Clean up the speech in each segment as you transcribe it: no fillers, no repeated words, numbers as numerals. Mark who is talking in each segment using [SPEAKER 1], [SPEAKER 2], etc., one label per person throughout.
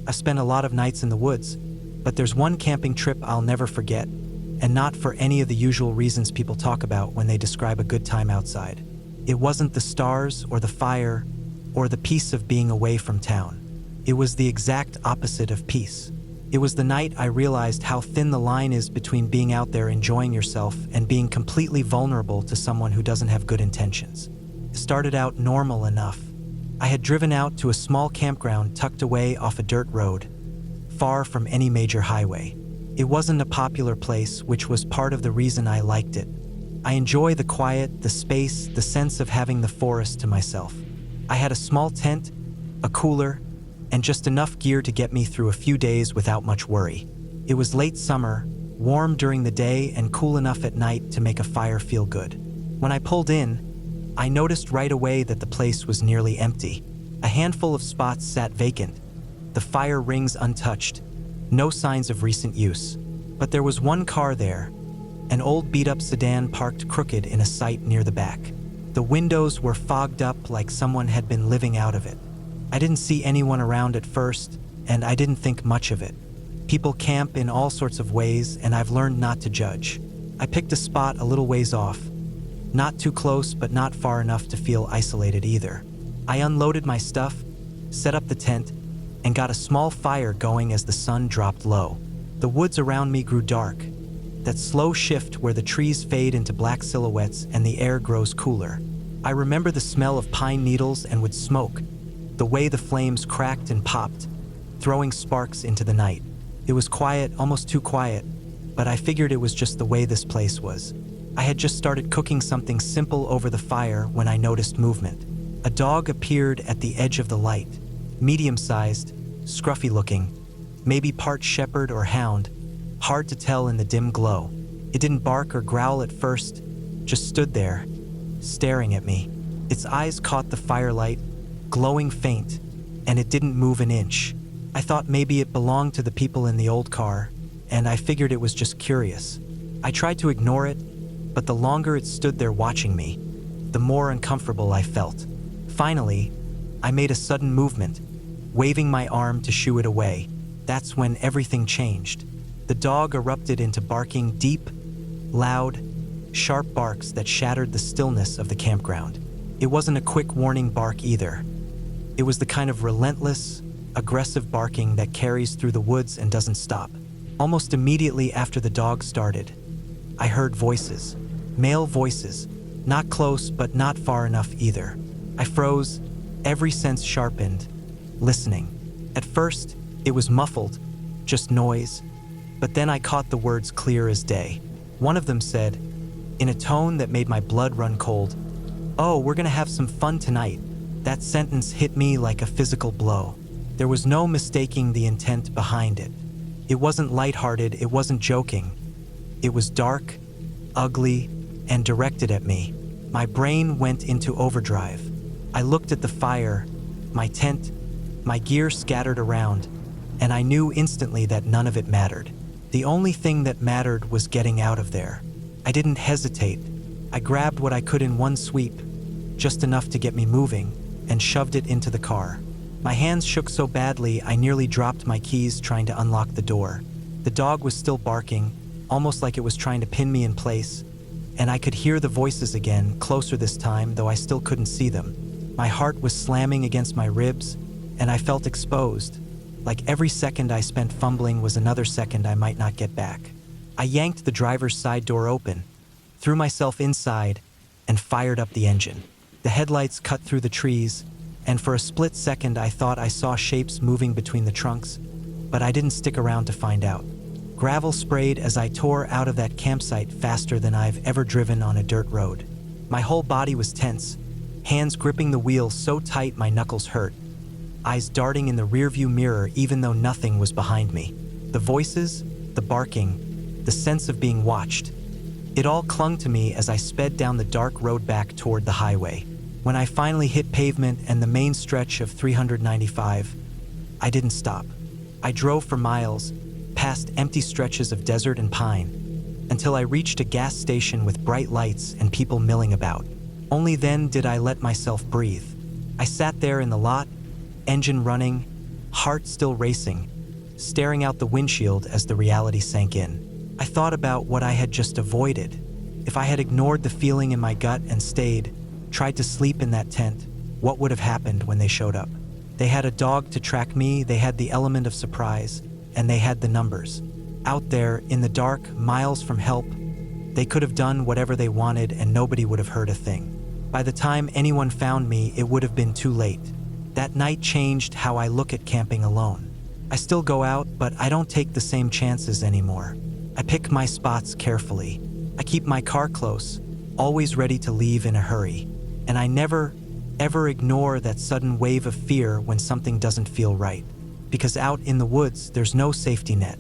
[SPEAKER 1] I've spent a lot of nights in the woods, but there's one camping trip I'll never forget, and not for any of the usual reasons people talk about when they describe a good time outside. It wasn't the stars or the fire or the peace of being away from town. It was the exact opposite of peace. It was the night I realized how thin the line is between being out there enjoying yourself and being completely vulnerable to someone who doesn't have good intentions. It started out normal enough. I had driven out to a small campground tucked away off a dirt road, far from any major highway. It wasn't a popular place, which was part of the reason I liked it. I enjoy the quiet, the space, the sense of having the forest to myself. I had a small tent, a cooler, and just enough gear to get me through a few days without much worry. It was late summer, warm during the day and cool enough at night to make a fire feel good. When I pulled in, I noticed right away that the place was nearly empty. A handful of spots sat vacant, the fire rings untouched, no signs of recent use. But there was one car there, an old beat-up sedan parked crooked in a site near the back. The windows were fogged up like someone had been living out of it. I didn't see anyone around at first, and I didn't think much of it. People camp in all sorts of ways, and I've learned not to judge. I picked a spot a little ways off, not too close but not far enough to feel isolated either. I unloaded my stuff, set up the tent, and got a small fire going as the sun dropped low. The woods around me grew dark, that slow shift where the trees fade into black silhouettes and the air grows cooler. I remember the smell of pine needles and wood smoke, the way the flames cracked and popped, throwing sparks into the night. It was quiet, almost too quiet, but I figured it was just the way this place was. I had just started cooking something simple over the fire when I noticed movement. A dog appeared at the edge of the light, medium-sized, scruffy-looking, maybe part shepherd or hound, hard to tell in the dim glow. It didn't bark or growl at first, just stood there, staring at me. Its eyes caught the firelight, glowing faint, and it didn't move an inch. I thought maybe it belonged to the people in the old car, and I figured it was just curious. I tried to ignore it, but the longer it stood there watching me, the more uncomfortable I felt. Finally, I made a sudden movement, waving my arm to shoo it away. That's when everything changed. The dog erupted into barking deep, loud, sharp barks that shattered the stillness of the campground. It wasn't a quick warning bark either. It was the kind of relentless, aggressive barking that carries through the woods and doesn't stop. Almost immediately after the dog started, I heard voices, male voices, not close but not far enough either. I froze, every sense sharpened, listening. At first, it was muffled, just noise, but then I caught the words clear as day. One of them said, in a tone that made my blood run cold, "Oh, we're gonna have some fun tonight." That sentence hit me like a physical blow. There was no mistaking the intent behind it. It wasn't lighthearted, it wasn't joking. It was dark, ugly, and directed at me. My brain went into overdrive. I looked at the fire, my tent, my gear scattered around, and I knew instantly that none of it mattered. The only thing that mattered was getting out of there. I didn't hesitate. I grabbed what I could in one sweep, just enough to get me moving, and shoved it into the car. My hands shook so badly I nearly dropped my keys trying to unlock the door. The dog was still barking, almost like it was trying to pin me in place, and I could hear the voices again, closer this time, though I still couldn't see them. My heart was slamming against my ribs, and I felt exposed, like every second I spent fumbling was another second I might not get back. I yanked the driver's side door open, threw myself inside, and fired up the engine. The headlights cut through the trees, and for a split second I thought I saw shapes moving between the trunks, but I didn't stick around to find out. Gravel sprayed as I tore out of that campsite faster than I've ever driven on a dirt road. My whole body was tense, hands gripping the wheel so tight my knuckles hurt, eyes darting in the rearview mirror even though nothing was behind me. The voices, the barking, the sense of being watched. It all clung to me as I sped down the dark road back toward the highway. When I finally hit pavement and the main stretch of 395, I didn't stop. I drove for miles, past empty stretches of desert and pine, until I reached a gas station with bright lights and people milling about. Only then did I let myself breathe. I sat there in the lot, engine running, heart still racing, staring out the windshield as the reality sank in. I thought about what I had just avoided. If I had ignored the feeling in my gut and stayed, tried to sleep in that tent, what would have happened when they showed up? They had a dog to track me, they had the element of surprise, and they had the numbers. Out there, in the dark, miles from help, they could have done whatever they wanted and nobody would have heard a thing. By the time anyone found me, it would have been too late. That night changed how I look at camping alone. I still go out, but I don't take the same chances anymore. I pick my spots carefully. I keep my car close, always ready to leave in a hurry. And I never, ever ignore that sudden wave of fear when something doesn't feel right. Because out in the woods, there's no safety net.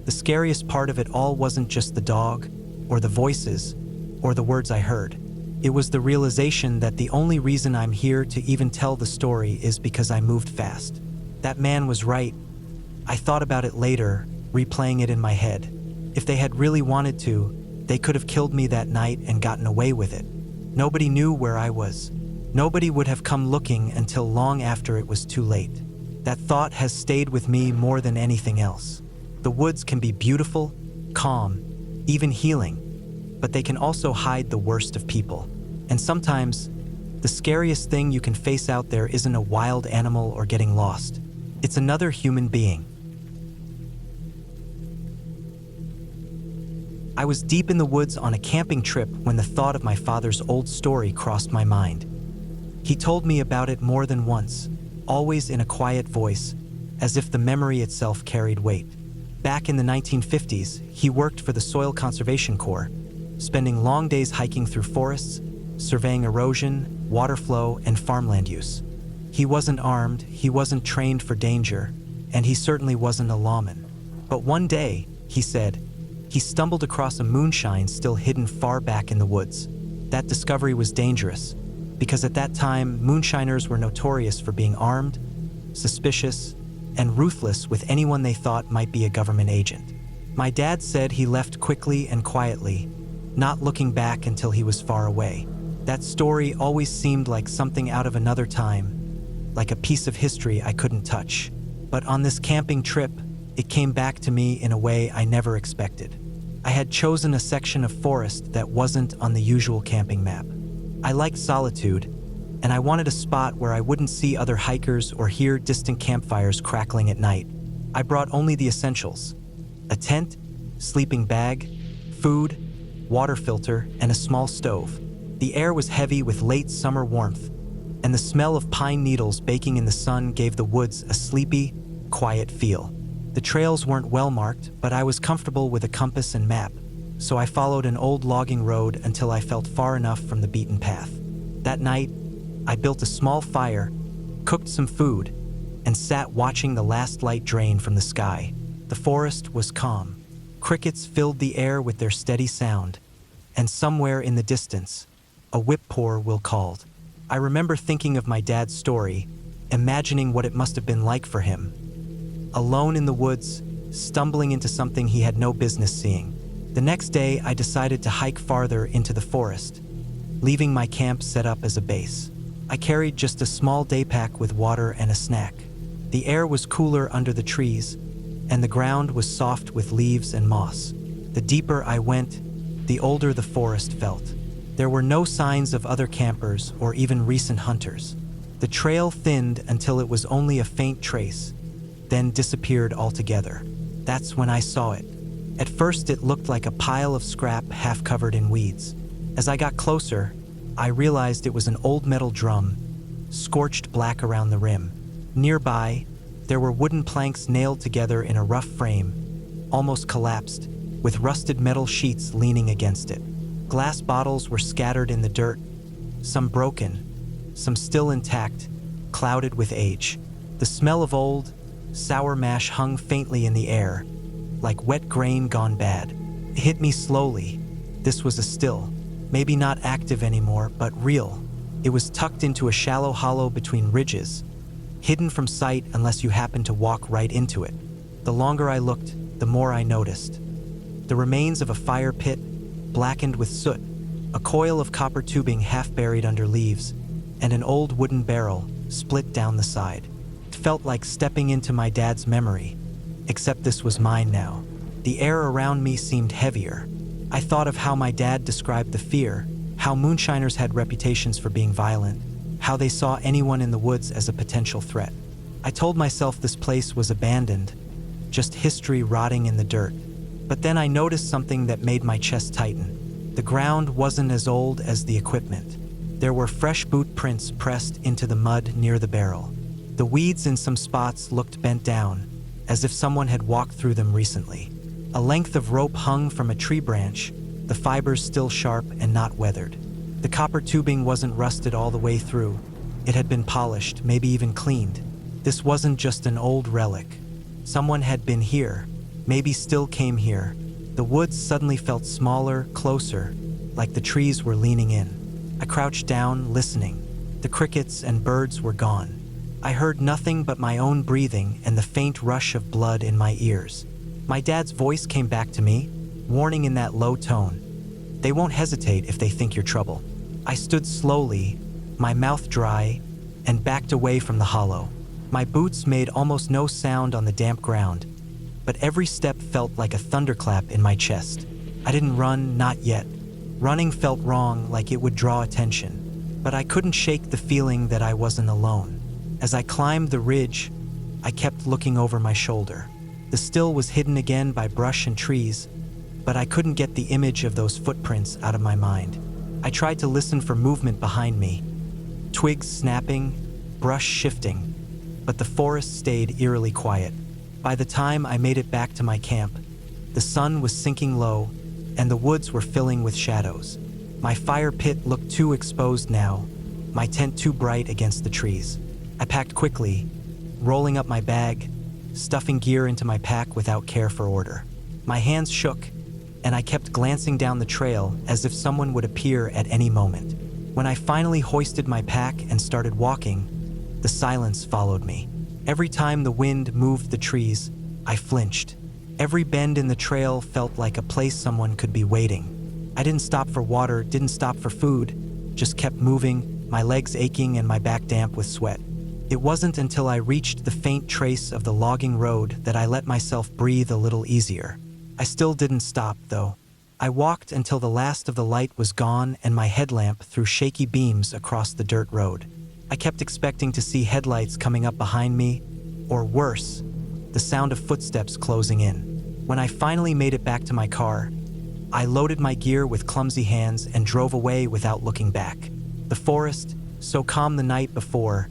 [SPEAKER 1] The scariest part of it all wasn't just the dog, or the voices, or the words I heard. It was the realization that the only reason I'm here to even tell the story is because I moved fast. That man was right. I thought about it later, replaying it in my head. If they had really wanted to, they could have killed me that night and gotten away with it. Nobody knew where I was. Nobody would have come looking until long after it was too late. That thought has stayed with me more than anything else. The woods can be beautiful, calm, even healing, but they can also hide the worst of people. And sometimes, the scariest thing you can face out there isn't a wild animal or getting lost. It's another human being. I was deep in the woods on a camping trip when the thought of my father's old story crossed my mind. He told me about it more than once, always in a quiet voice, as if the memory itself carried weight. Back in the 1950s, he worked for the Soil Conservation Corps, spending long days hiking through forests, surveying erosion, water flow, and farmland use. He wasn't armed, he wasn't trained for danger, and he certainly wasn't a lawman. But one day, he said, he stumbled across a moonshine still hidden far back in the woods. That discovery was dangerous, because at that time, moonshiners were notorious for being armed, suspicious, and ruthless with anyone they thought might be a government agent. My dad said he left quickly and quietly, not looking back until he was far away. That story always seemed like something out of another time, like a piece of history I couldn't touch. But on this camping trip, it came back to me in a way I never expected. I had chosen a section of forest that wasn't on the usual camping map. I liked solitude, and I wanted a spot where I wouldn't see other hikers or hear distant campfires crackling at night. I brought only the essentials: a tent, sleeping bag, food, water filter, and a small stove. The air was heavy with late summer warmth, and the smell of pine needles baking in the sun gave the woods a sleepy, quiet feel. The trails weren't well marked, but I was comfortable with a compass and map, so I followed an old logging road until I felt far enough from the beaten path. That night, I built a small fire, cooked some food, and sat watching the last light drain from the sky. The forest was calm. Crickets filled the air with their steady sound, and somewhere in the distance, a whippoorwill called. I remember thinking of my dad's story, imagining what it must have been like for him. Alone in the woods, stumbling into something he had no business seeing. The next day, I decided to hike farther into the forest, leaving my camp set up as a base. I carried just a small day pack with water and a snack. The air was cooler under the trees, and the ground was soft with leaves and moss. The deeper I went, the older the forest felt. There were no signs of other campers or even recent hunters. The trail thinned until it was only a faint trace, then disappeared altogether. That's when I saw it. At first, it looked like a pile of scrap half covered in weeds. As I got closer, I realized it was an old metal drum, scorched black around the rim. Nearby, there were wooden planks nailed together in a rough frame, almost collapsed, with rusted metal sheets leaning against it. Glass bottles were scattered in the dirt, some broken, some still intact, clouded with age. The smell of old, sour mash hung faintly in the air, like wet grain gone bad. It hit me slowly. This was a still, maybe not active anymore, but real. It was tucked into a shallow hollow between ridges, hidden from sight unless you happened to walk right into it. The longer I looked, the more I noticed. The remains of a fire pit, blackened with soot, a coil of copper tubing half buried under leaves, and an old wooden barrel split down the side. It felt like stepping into my dad's memory, except this was mine now. The air around me seemed heavier. I thought of how my dad described the fear, how moonshiners had reputations for being violent, how they saw anyone in the woods as a potential threat. I told myself this place was abandoned, just history rotting in the dirt. But then I noticed something that made my chest tighten. The ground wasn't as old as the equipment. There were fresh boot prints pressed into the mud near the barrel. The weeds in some spots looked bent down, as if someone had walked through them recently. A length of rope hung from a tree branch, the fibers still sharp and not weathered. The copper tubing wasn't rusted all the way through. It had been polished, maybe even cleaned. This wasn't just an old relic. Someone had been here, maybe still came here. The woods suddenly felt smaller, closer, like the trees were leaning in. I crouched down, listening. The crickets and birds were gone. I heard nothing but my own breathing and the faint rush of blood in my ears. My dad's voice came back to me, warning in that low tone. They won't hesitate if they think you're trouble. I stood slowly, my mouth dry, and backed away from the hollow. My boots made almost no sound on the damp ground, but every step felt like a thunderclap in my chest. I didn't run, not yet. Running felt wrong, like it would draw attention, but I couldn't shake the feeling that I wasn't alone. As I climbed the ridge, I kept looking over my shoulder. The still was hidden again by brush and trees, but I couldn't get the image of those footprints out of my mind. I tried to listen for movement behind me, twigs snapping, brush shifting, but the forest stayed eerily quiet. By the time I made it back to my camp, the sun was sinking low, and the woods were filling with shadows. My fire pit looked too exposed now, my tent too bright against the trees. I packed quickly, rolling up my bag, stuffing gear into my pack without care for order. My hands shook, and I kept glancing down the trail as if someone would appear at any moment. When I finally hoisted my pack and started walking, the silence followed me. Every time the wind moved the trees, I flinched. Every bend in the trail felt like a place someone could be waiting. I didn't stop for water, didn't stop for food, just kept moving, my legs aching and my back damp with sweat. It wasn't until I reached the faint trace of the logging road that I let myself breathe a little easier. I still didn't stop, though. I walked until the last of the light was gone and my headlamp threw shaky beams across the dirt road. I kept expecting to see headlights coming up behind me, or worse, the sound of footsteps closing in. When I finally made it back to my car, I loaded my gear with clumsy hands and drove away without looking back. The forest, so calm the night before,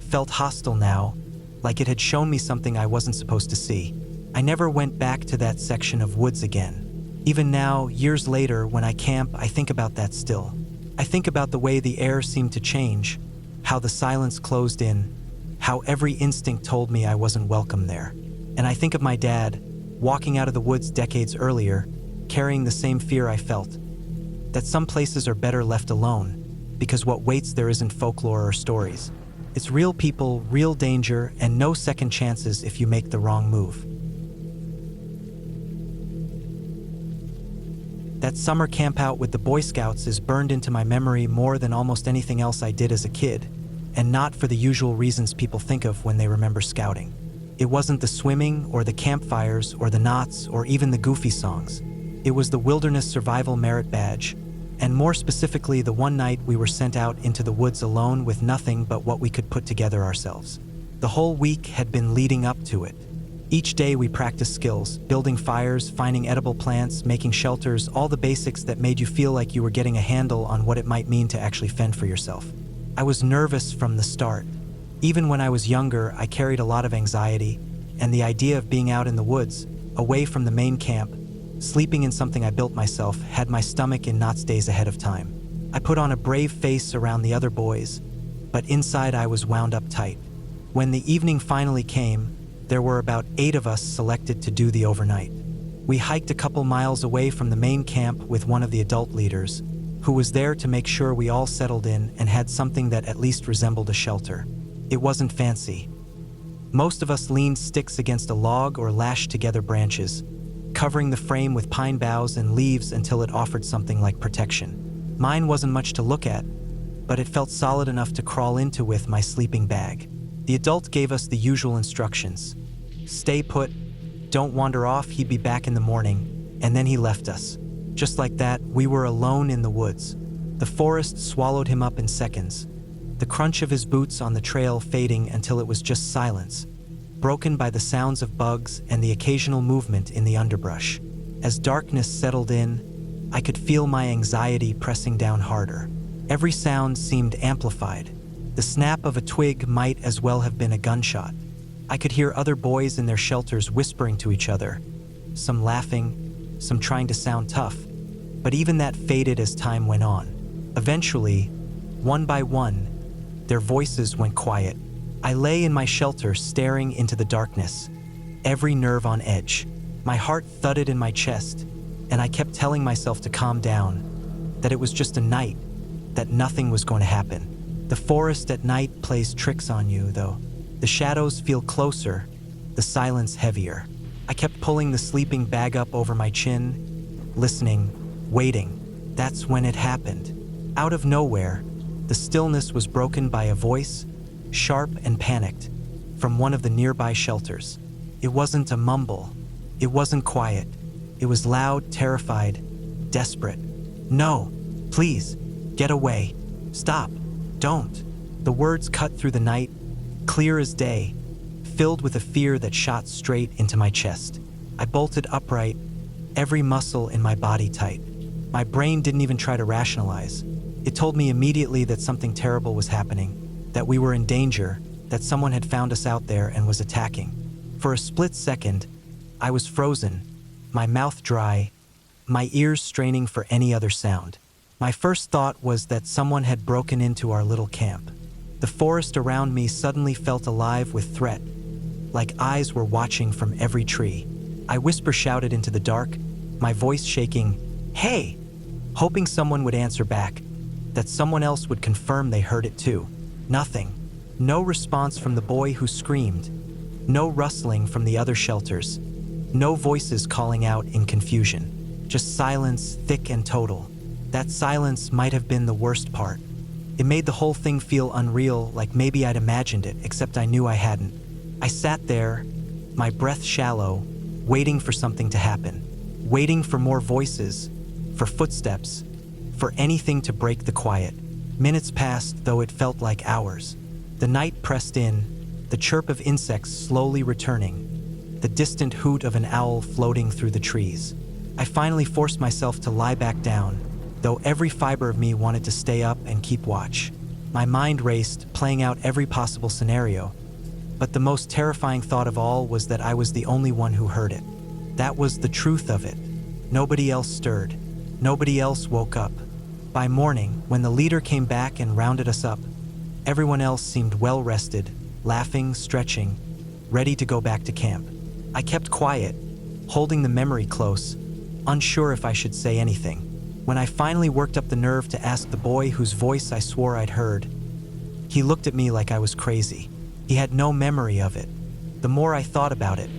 [SPEAKER 1] felt hostile now, like it had shown me something I wasn't supposed to see. I never went back to that section of woods again. Even now, years later, when I camp, I think about that still. I think about the way the air seemed to change, how the silence closed in, how every instinct told me I wasn't welcome there. And I think of my dad, walking out of the woods decades earlier, carrying the same fear I felt, that some places are better left alone, because what waits there isn't folklore or stories. It's real people, real danger, and no second chances if you make the wrong move. That summer campout with the Boy Scouts is burned into my memory more than almost anything else I did as a kid, and not for the usual reasons people think of when they remember scouting. It wasn't the swimming, or the campfires, or the knots, or even the goofy songs. It was the Wilderness Survival Merit Badge, and more specifically the one night we were sent out into the woods alone with nothing but what we could put together ourselves. The whole week had been leading up to it. Each day we practiced skills, building fires, finding edible plants, making shelters, all the basics that made you feel like you were getting a handle on what it might mean to actually fend for yourself. I was nervous from the start. Even when I was younger, I carried a lot of anxiety, and the idea of being out in the woods, away from the main camp, sleeping in something I built myself, had my stomach in knots days ahead of time. I put on a brave face around the other boys, but inside I was wound up tight. When the evening finally came, there were about 8 of us selected to do the overnight. We hiked a couple miles away from the main camp with one of the adult leaders, who was there to make sure we all settled in and had something that at least resembled a shelter. It wasn't fancy. Most of us leaned sticks against a log or lashed together branches, covering the frame with pine boughs and leaves until it offered something like protection. Mine wasn't much to look at, but it felt solid enough to crawl into with my sleeping bag. The adult gave us the usual instructions. Stay put, don't wander off, he'd be back in the morning, and then he left us. Just like that, we were alone in the woods. The forest swallowed him up in seconds, the crunch of his boots on the trail fading until it was just silence, broken by the sounds of bugs and the occasional movement in the underbrush. As darkness settled in, I could feel my anxiety pressing down harder. Every sound seemed amplified. The snap of a twig might as well have been a gunshot. I could hear other boys in their shelters whispering to each other, some laughing, some trying to sound tough. But even that faded as time went on. Eventually, one by one, their voices went quiet. I lay in my shelter staring into the darkness, every nerve on edge. My heart thudded in my chest, and I kept telling myself to calm down, that it was just a night, that nothing was going to happen. The forest at night plays tricks on you, though. The shadows feel closer, the silence heavier. I kept pulling the sleeping bag up over my chin, listening, waiting. That's when it happened. Out of nowhere, the stillness was broken by a voice, sharp and panicked, from one of the nearby shelters. It wasn't a mumble. It wasn't quiet. It was loud, terrified, desperate. No, please, get away. Stop. Don't. The words cut through the night, clear as day, filled with a fear that shot straight into my chest. I bolted upright, every muscle in my body tight. My brain didn't even try to rationalize. It told me immediately that something terrible was happening, that we were in danger, that someone had found us out there and was attacking. For a split second, I was frozen, my mouth dry, my ears straining for any other sound. My first thought was that someone had broken into our little camp. The forest around me suddenly felt alive with threat, like eyes were watching from every tree. I whisper-shouted into the dark, my voice shaking, "Hey!" hoping someone would answer back, that someone else would confirm they heard it too. Nothing. No response from the boy who screamed. No rustling from the other shelters. No voices calling out in confusion. Just silence, thick and total. That silence might have been the worst part. It made the whole thing feel unreal, like maybe I'd imagined it, except I knew I hadn't. I sat there, my breath shallow, waiting for something to happen. Waiting for more voices, for footsteps, for anything to break the quiet. Minutes passed, though it felt like hours. The night pressed in, the chirp of insects slowly returning, the distant hoot of an owl floating through the trees. I finally forced myself to lie back down, though every fiber of me wanted to stay up and keep watch. My mind raced, playing out every possible scenario. But the most terrifying thought of all was that I was the only one who heard it. That was the truth of it. Nobody else stirred. Nobody else woke up. By morning, when the leader came back and rounded us up, everyone else seemed well rested, laughing, stretching, ready to go back to camp. I kept quiet, holding the memory close, unsure if I should say anything. When I finally worked up the nerve to ask the boy whose voice I swore I'd heard, he looked at me like I was crazy. He had no memory of it. The more I thought about it,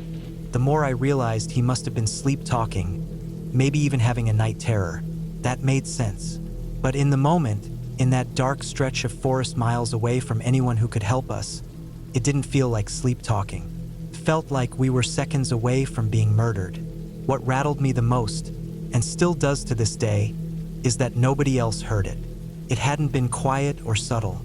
[SPEAKER 1] the more I realized he must have been sleep-talking, maybe even having a night terror. That made sense. But in the moment, in that dark stretch of forest miles away from anyone who could help us, it didn't feel like sleep-talking. It felt like we were seconds away from being murdered. What rattled me the most, and still does to this day, is that nobody else heard it. It hadn't been quiet or subtle.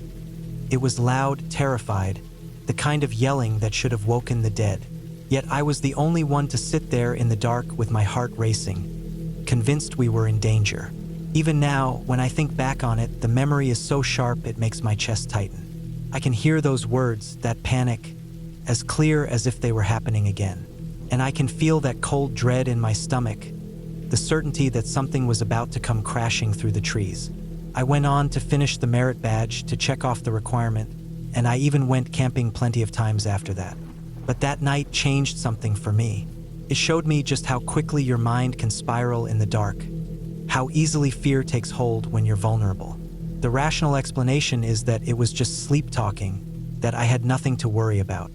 [SPEAKER 1] It was loud, terrified, the kind of yelling that should have woken the dead. Yet I was the only one to sit there in the dark with my heart racing, convinced we were in danger. Even now, when I think back on it, the memory is so sharp it makes my chest tighten. I can hear those words, that panic, as clear as if they were happening again. And I can feel that cold dread in my stomach, the certainty that something was about to come crashing through the trees. I went on to finish the merit badge, to check off the requirement, and I even went camping plenty of times after that. But that night changed something for me. It showed me just how quickly your mind can spiral in the dark, how easily fear takes hold when you're vulnerable. The rational explanation is that it was just sleep-talking, that I had nothing to worry about.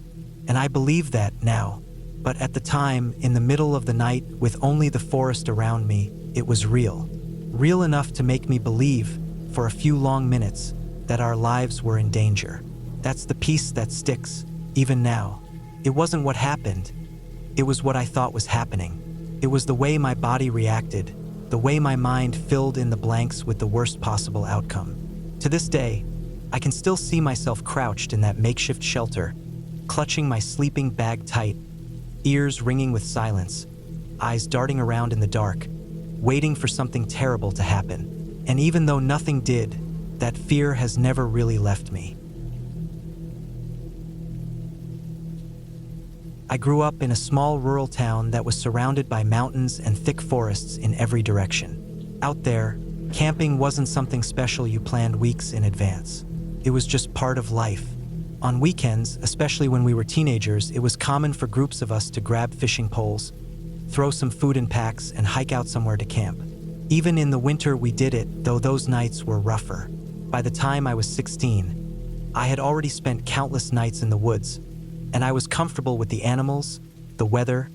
[SPEAKER 1] And I believe that now. But at the time, in the middle of the night, with only the forest around me, it was real. Real enough to make me believe, for a few long minutes, that our lives were in danger. That's the piece that sticks, even now. It wasn't what happened. It was what I thought was happening. It was the way my body reacted, the way my mind filled in the blanks with the worst possible outcome. To this day, I can still see myself crouched in that makeshift shelter, clutching my sleeping bag tight, ears ringing with silence, eyes darting around in the dark, waiting for something terrible to happen. And even though nothing did, that fear has never really left me. I grew up in a small rural town that was surrounded by mountains and thick forests in every direction. Out there, camping wasn't something special you planned weeks in advance. It was just part of life. On weekends, especially when we were teenagers, it was common for groups of us to grab fishing poles, throw some food in packs, and hike out somewhere to camp. Even in the winter we did it, though those nights were rougher. By the time I was 16, I had already spent countless nights in the woods, and I was comfortable with the animals, the weather,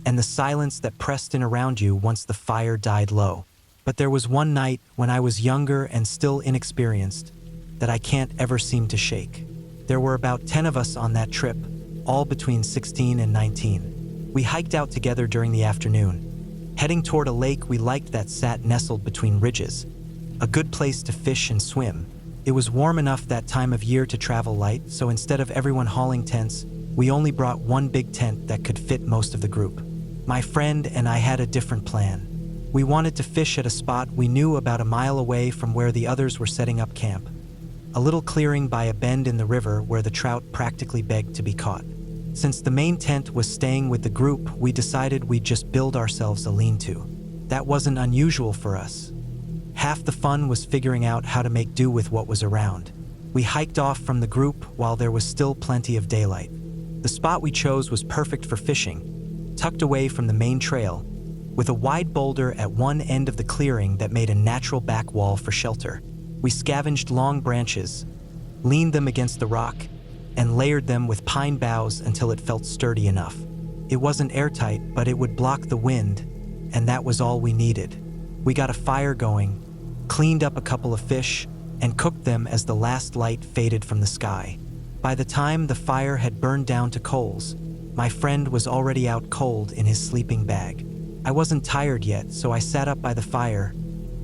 [SPEAKER 1] and the silence that pressed in around you once the fire died low. But there was one night when I was younger and still inexperienced that I can't ever seem to shake. There were about 10 of us on that trip, all between 16 and 19. We hiked out together during the afternoon, heading toward a lake we liked that sat nestled between ridges, a good place to fish and swim. It was warm enough that time of year to travel light, so instead of everyone hauling tents, we only brought one big tent that could fit most of the group. My friend and I had a different plan. We wanted to fish at a spot we knew about a mile away from where the others were setting up camp. A little clearing by a bend in the river where the trout practically begged to be caught. Since the main tent was staying with the group, we decided we'd just build ourselves a lean-to. That wasn't unusual for us. Half the fun was figuring out how to make do with what was around. We hiked off from the group while there was still plenty of daylight. The spot we chose was perfect for fishing, tucked away from the main trail, with a wide boulder at one end of the clearing that made a natural back wall for shelter. We scavenged long branches, leaned them against the rock, and layered them with pine boughs until it felt sturdy enough. It wasn't airtight, but it would block the wind, and that was all we needed. We got a fire going, cleaned up a couple of fish, and cooked them as the last light faded from the sky. By the time the fire had burned down to coals, my friend was already out cold in his sleeping bag. I wasn't tired yet, so I sat up by the fire,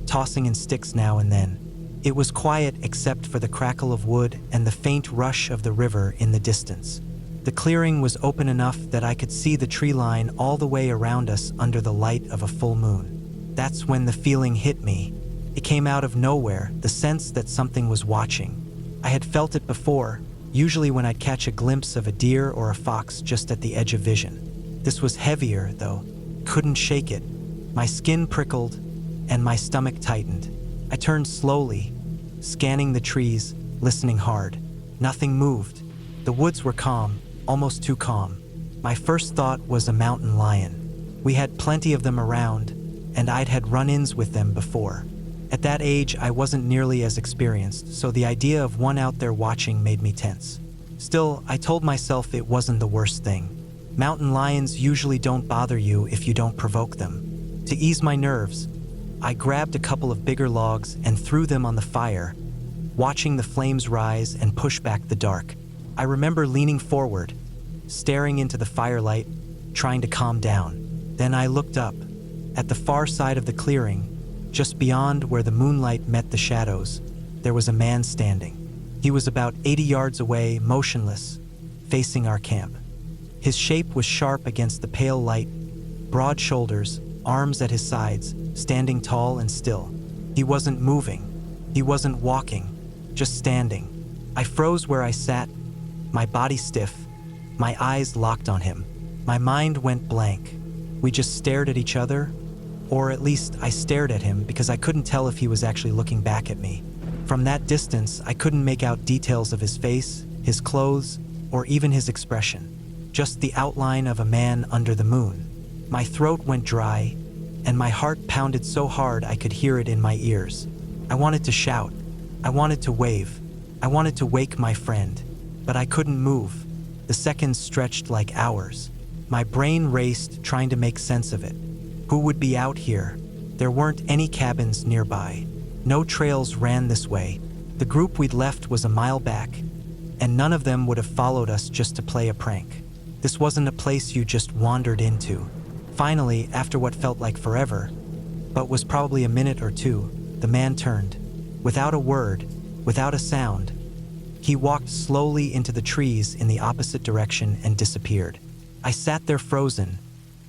[SPEAKER 1] tossing in sticks now and then. It was quiet except for the crackle of wood and the faint rush of the river in the distance. The clearing was open enough that I could see the tree line all the way around us under the light of a full moon. That's when the feeling hit me. It came out of nowhere, the sense that something was watching. I had felt it before, usually when I'd catch a glimpse of a deer or a fox just at the edge of vision. This was heavier, though. Couldn't shake it. My skin prickled, and my stomach tightened. I turned slowly, scanning the trees, listening hard. Nothing moved. The woods were calm, almost too calm. My first thought was a mountain lion. We had plenty of them around, and I'd had run-ins with them before. At that age, I wasn't nearly as experienced, so the idea of one out there watching made me tense. Still, I told myself it wasn't the worst thing. Mountain lions usually don't bother you if you don't provoke them. To ease my nerves, I grabbed a couple of bigger logs and threw them on the fire, watching the flames rise and push back the dark. I remember leaning forward, staring into the firelight, trying to calm down. Then I looked up. At the far side of the clearing, just beyond where the moonlight met the shadows, there was a man standing. He was about 80 yards away, motionless, facing our camp. His shape was sharp against the pale light, broad shoulders, arms at his sides, standing tall and still. He wasn't moving. He wasn't walking, just standing. I froze where I sat, my body stiff, my eyes locked on him. My mind went blank. We just stared at each other, or at least I stared at him because I couldn't tell if he was actually looking back at me. From that distance, I couldn't make out details of his face, his clothes, or even his expression. Just the outline of a man under the moon. My throat went dry, and my heart pounded so hard I could hear it in my ears. I wanted to shout. I wanted to wave. I wanted to wake my friend, but I couldn't move. The seconds stretched like hours. My brain raced, trying to make sense of it. Who would be out here? There weren't any cabins nearby. No trails ran this way. The group we'd left was a mile back, and none of them would have followed us just to play a prank. This wasn't a place you just wandered into. Finally, after what felt like forever, but was probably a minute or two, the man turned. Without a word, without a sound, he walked slowly into the trees in the opposite direction and disappeared. I sat there frozen,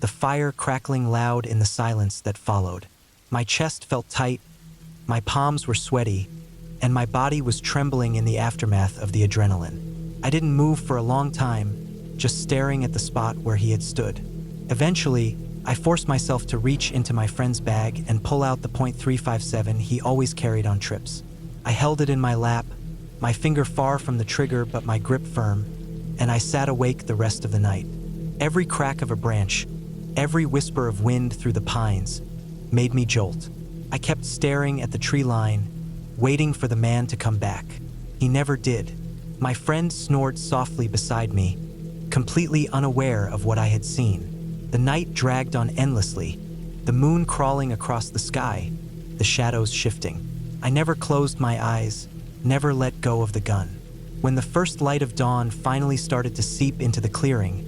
[SPEAKER 1] the fire crackling loud in the silence that followed. My chest felt tight, my palms were sweaty, and my body was trembling in the aftermath of the adrenaline. I didn't move for a long time, just staring at the spot where he had stood. Eventually, I forced myself to reach into my friend's bag and pull out the .357 he always carried on trips. I held it in my lap, my finger far from the trigger but my grip firm, and I sat awake the rest of the night. Every crack of a branch, every whisper of wind through the pines, made me jolt. I kept staring at the tree line, waiting for the man to come back. He never did. My friend snored softly beside me, completely unaware of what I had seen. The night dragged on endlessly, the moon crawling across the sky, the shadows shifting. I never closed my eyes, never let go of the gun. When the first light of dawn finally started to seep into the clearing,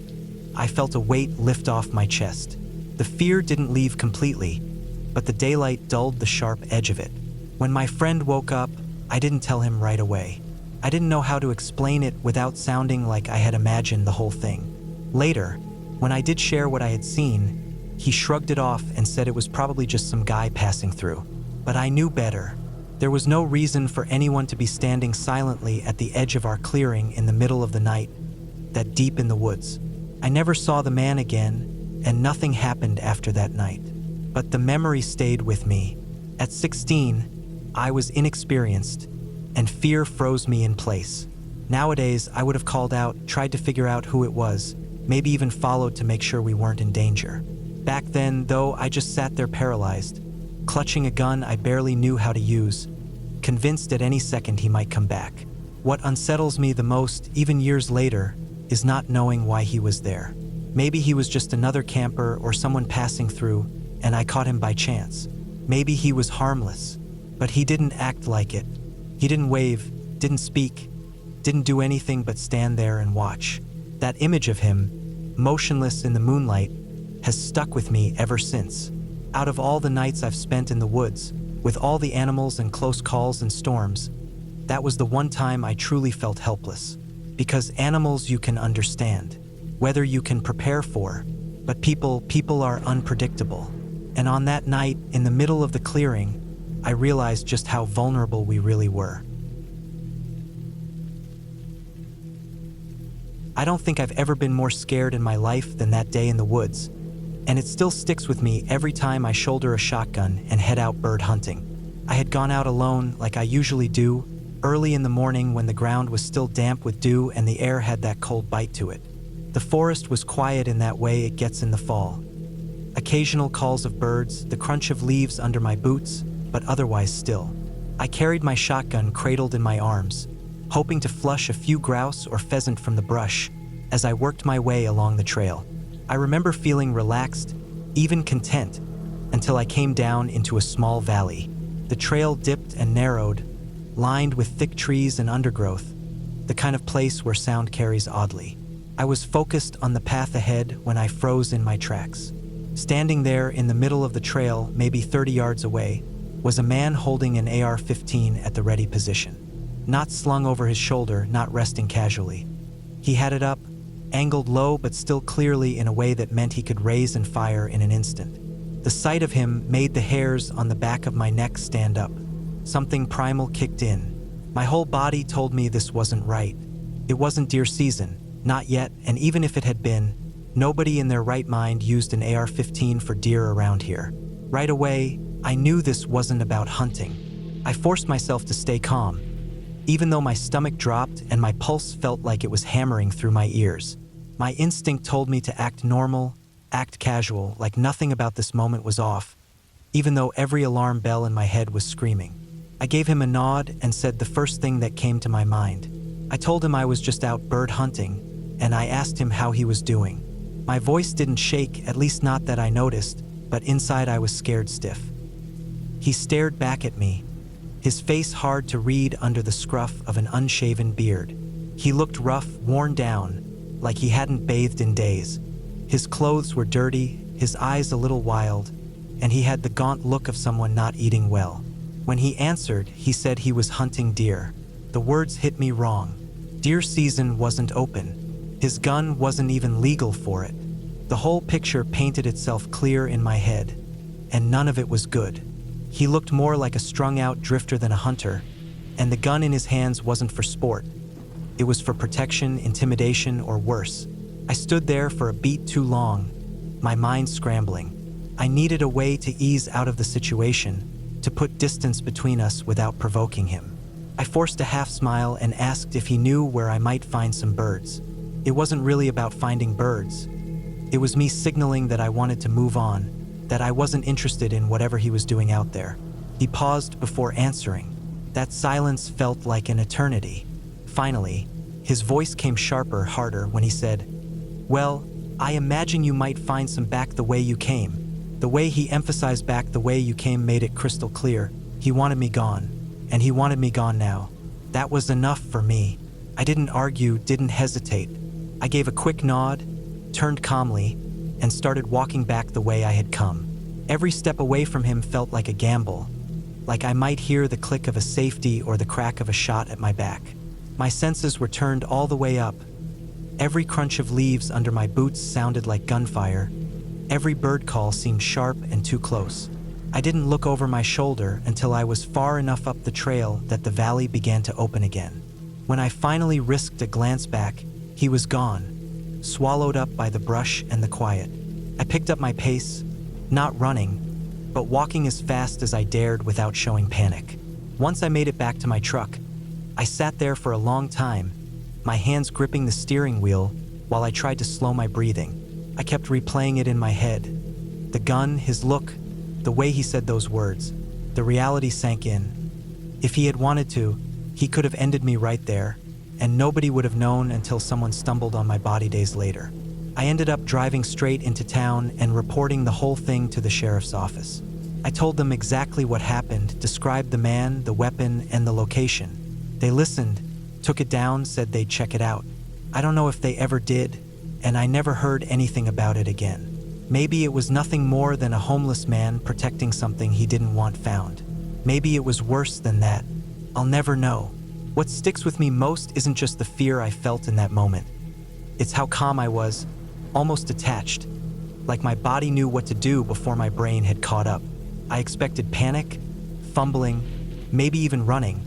[SPEAKER 1] I felt a weight lift off my chest. The fear didn't leave completely, but the daylight dulled the sharp edge of it. When my friend woke up, I didn't tell him right away. I didn't know how to explain it without sounding like I had imagined the whole thing. Later, when I did share what I had seen, he shrugged it off and said it was probably just some guy passing through. But I knew better. There was no reason for anyone to be standing silently at the edge of our clearing in the middle of the night, that deep in the woods. I never saw the man again, and nothing happened after that night. But the memory stayed with me. At 16, I was inexperienced, and fear froze me in place. Nowadays, I would have called out, tried to figure out who it was, maybe even followed to make sure we weren't in danger. Back then, though, I just sat there paralyzed, clutching a gun I barely knew how to use, convinced at any second he might come back. What unsettles me the most, even years later, is not knowing why he was there. Maybe he was just another camper or someone passing through, and I caught him by chance. Maybe he was harmless, but he didn't act like it. He didn't wave, didn't speak, didn't do anything but stand there and watch. That image of him, motionless in the moonlight, has stuck with me ever since. Out of all the nights I've spent in the woods, with all the animals and close calls and storms, that was the one time I truly felt helpless. Because animals you can understand, weather you can prepare for, but people are unpredictable. And on that night, in the middle of the clearing, I realized just how vulnerable we really were. I don't think I've ever been more scared in my life than that day in the woods, and it still sticks with me every time I shoulder a shotgun and head out bird hunting. I had gone out alone like I usually do, early in the morning when the ground was still damp with dew and the air had that cold bite to it. The forest was quiet in that way it gets in the fall. Occasional calls of birds, the crunch of leaves under my boots, but otherwise still. I carried my shotgun cradled in my arms, hoping to flush a few grouse or pheasant from the brush as I worked my way along the trail. I remember feeling relaxed, even content, until I came down into a small valley. The trail dipped and narrowed, lined with thick trees and undergrowth, the kind of place where sound carries oddly. I was focused on the path ahead when I froze in my tracks. Standing there in the middle of the trail, maybe 30 yards away, was a man holding an AR-15 at the ready position. Not slung over his shoulder, not resting casually. He had it up, angled low but still clearly in a way that meant he could raise and fire in an instant. The sight of him made the hairs on the back of my neck stand up. Something primal kicked in. My whole body told me this wasn't right. It wasn't deer season, not yet, and even if it had been, nobody in their right mind used an AR-15 for deer around here. Right away, I knew this wasn't about hunting. I forced myself to stay calm, even though my stomach dropped and my pulse felt like it was hammering through my ears. My instinct told me to act normal, act casual, like nothing about this moment was off, even though every alarm bell in my head was screaming. I gave him a nod and said the first thing that came to my mind. I told him I was just out bird hunting, and I asked him how he was doing. My voice didn't shake, at least not that I noticed, but inside I was scared stiff. He stared back at me, his face hard to read under the scruff of an unshaven beard. He looked rough, worn down, like he hadn't bathed in days. His clothes were dirty, his eyes a little wild, and he had the gaunt look of someone not eating well. When he answered, he said he was hunting deer. The words hit me wrong. Deer season wasn't open. His gun wasn't even legal for it. The whole picture painted itself clear in my head, and none of it was good. He looked more like a strung-out drifter than a hunter, and the gun in his hands wasn't for sport. It was for protection, intimidation, or worse. I stood there for a beat too long, my mind scrambling. I needed a way to ease out of the situation, to put distance between us without provoking him. I forced a half smile and asked if he knew where I might find some birds. It wasn't really about finding birds. It was me signaling that I wanted to move on, that I wasn't interested in whatever he was doing out there. He paused before answering. That silence felt like an eternity. Finally, his voice came sharper, harder when he said, "Well, I imagine you might find some back the way you came." The way he emphasized back the way you came made it crystal clear. He wanted me gone, and he wanted me gone now. That was enough for me. I didn't argue, didn't hesitate. I gave a quick nod, turned calmly, and started walking back the way I had come. Every step away from him felt like a gamble, like I might hear the click of a safety or the crack of a shot at my back. My senses were turned all the way up. Every crunch of leaves under my boots sounded like gunfire. Every bird call seemed sharp and too close. I didn't look over my shoulder until I was far enough up the trail that the valley began to open again. When I finally risked a glance back, he was gone, swallowed up by the brush and the quiet. I picked up my pace, not running, but walking as fast as I dared without showing panic. Once I made it back to my truck, I sat there for a long time, my hands gripping the steering wheel while I tried to slow my breathing. I kept replaying it in my head. The gun, his look, the way he said those words. The reality sank in. If he had wanted to, he could have ended me right there, and nobody would have known until someone stumbled on my body days later. I ended up driving straight into town and reporting the whole thing to the sheriff's office. I told them exactly what happened, described the man, the weapon, and the location. They listened, took it down, said they'd check it out. I don't know if they ever did, and I never heard anything about it again. Maybe it was nothing more than a homeless man protecting something he didn't want found. Maybe it was worse than that. I'll never know. What sticks with me most isn't just the fear I felt in that moment. It's how calm I was, almost detached, like my body knew what to do before my brain had caught up. I expected panic, fumbling, maybe even running,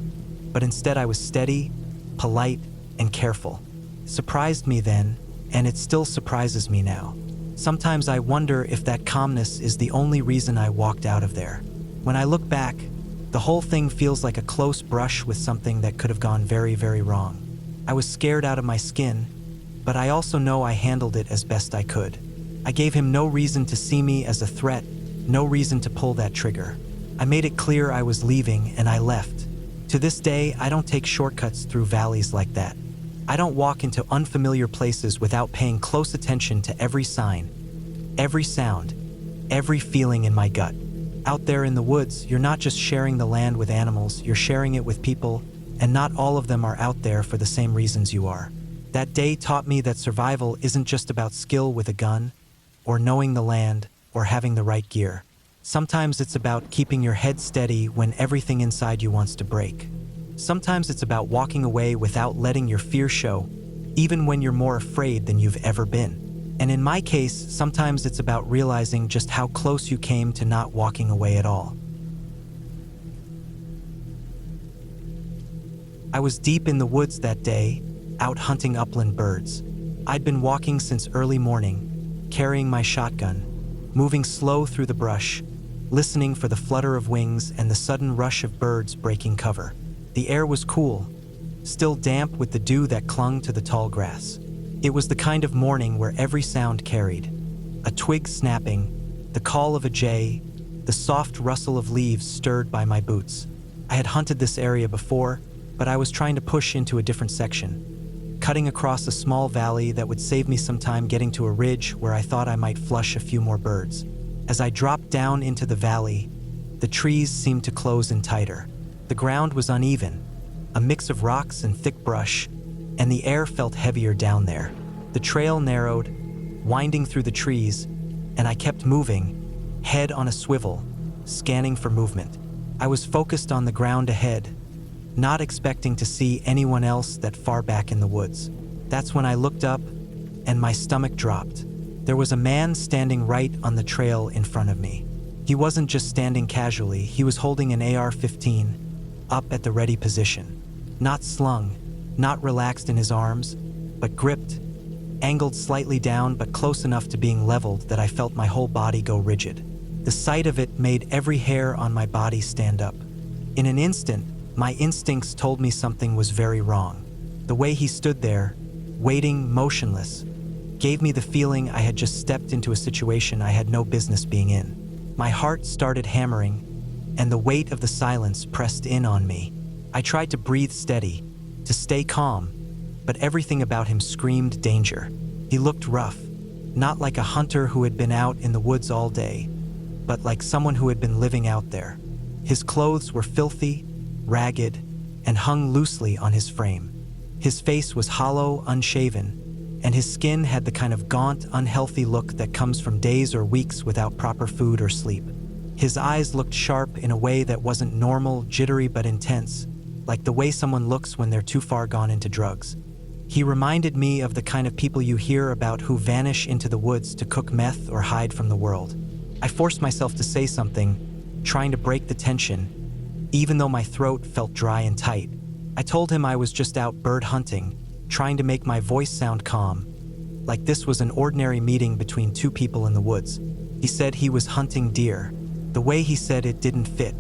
[SPEAKER 1] but instead I was steady, polite, and careful. It surprised me then, and it still surprises me now. Sometimes I wonder if that calmness is the only reason I walked out of there. When I look back, the whole thing feels like a close brush with something that could have gone very, very wrong. I was scared out of my skin, but I also know I handled it as best I could. I gave him no reason to see me as a threat, no reason to pull that trigger. I made it clear I was leaving, and I left. To this day, I don't take shortcuts through valleys like that. I don't walk into unfamiliar places without paying close attention to every sign, every sound, every feeling in my gut. Out there in the woods, you're not just sharing the land with animals, you're sharing it with people, and not all of them are out there for the same reasons you are. That day taught me that survival isn't just about skill with a gun, or knowing the land, or having the right gear. Sometimes it's about keeping your head steady when everything inside you wants to break. Sometimes it's about walking away without letting your fear show, even when you're more afraid than you've ever been. And in my case, sometimes it's about realizing just how close you came to not walking away at all. I was deep in the woods that day, out hunting upland birds. I'd been walking since early morning, carrying my shotgun, moving slow through the brush, listening for the flutter of wings and the sudden rush of birds breaking cover. The air was cool, still damp with the dew that clung to the tall grass. It was the kind of morning where every sound carried. A twig snapping, the call of a jay, the soft rustle of leaves stirred by my boots. I had hunted this area before, but I was trying to push into a different section, cutting across a small valley that would save me some time getting to a ridge where I thought I might flush a few more birds. As I dropped down into the valley, the trees seemed to close in tighter. The ground was uneven, a mix of rocks and thick brush, and the air felt heavier down there. The trail narrowed, winding through the trees, and I kept moving, head on a swivel, scanning for movement. I was focused on the ground ahead, not expecting to see anyone else that far back in the woods. That's when I looked up, and my stomach dropped. There was a man standing right on the trail in front of me. He wasn't just standing casually, he was holding an AR-15 up at the ready position. Not slung, not relaxed in his arms, but gripped, angled slightly down but close enough to being leveled that I felt my whole body go rigid. The sight of it made every hair on my body stand up. In an instant, my instincts told me something was very wrong. The way he stood there, waiting, motionless, gave me the feeling I had just stepped into a situation I had no business being in. My heart started hammering, and the weight of the silence pressed in on me. I tried to breathe steady, to stay calm, but everything about him screamed danger. He looked rough, not like a hunter who had been out in the woods all day, but like someone who had been living out there. His clothes were filthy, ragged, and hung loosely on his frame. His face was hollow, unshaven, and his skin had the kind of gaunt, unhealthy look that comes from days or weeks without proper food or sleep. His eyes looked sharp in a way that wasn't normal, jittery but intense, like the way someone looks when they're too far gone into drugs. He reminded me of the kind of people you hear about who vanish into the woods to cook meth or hide from the world. I forced myself to say something, trying to break the tension, even though my throat felt dry and tight. I told him I was just out bird hunting, trying to make my voice sound calm, like this was an ordinary meeting between two people in the woods. He said he was hunting deer. The way he said it didn't fit.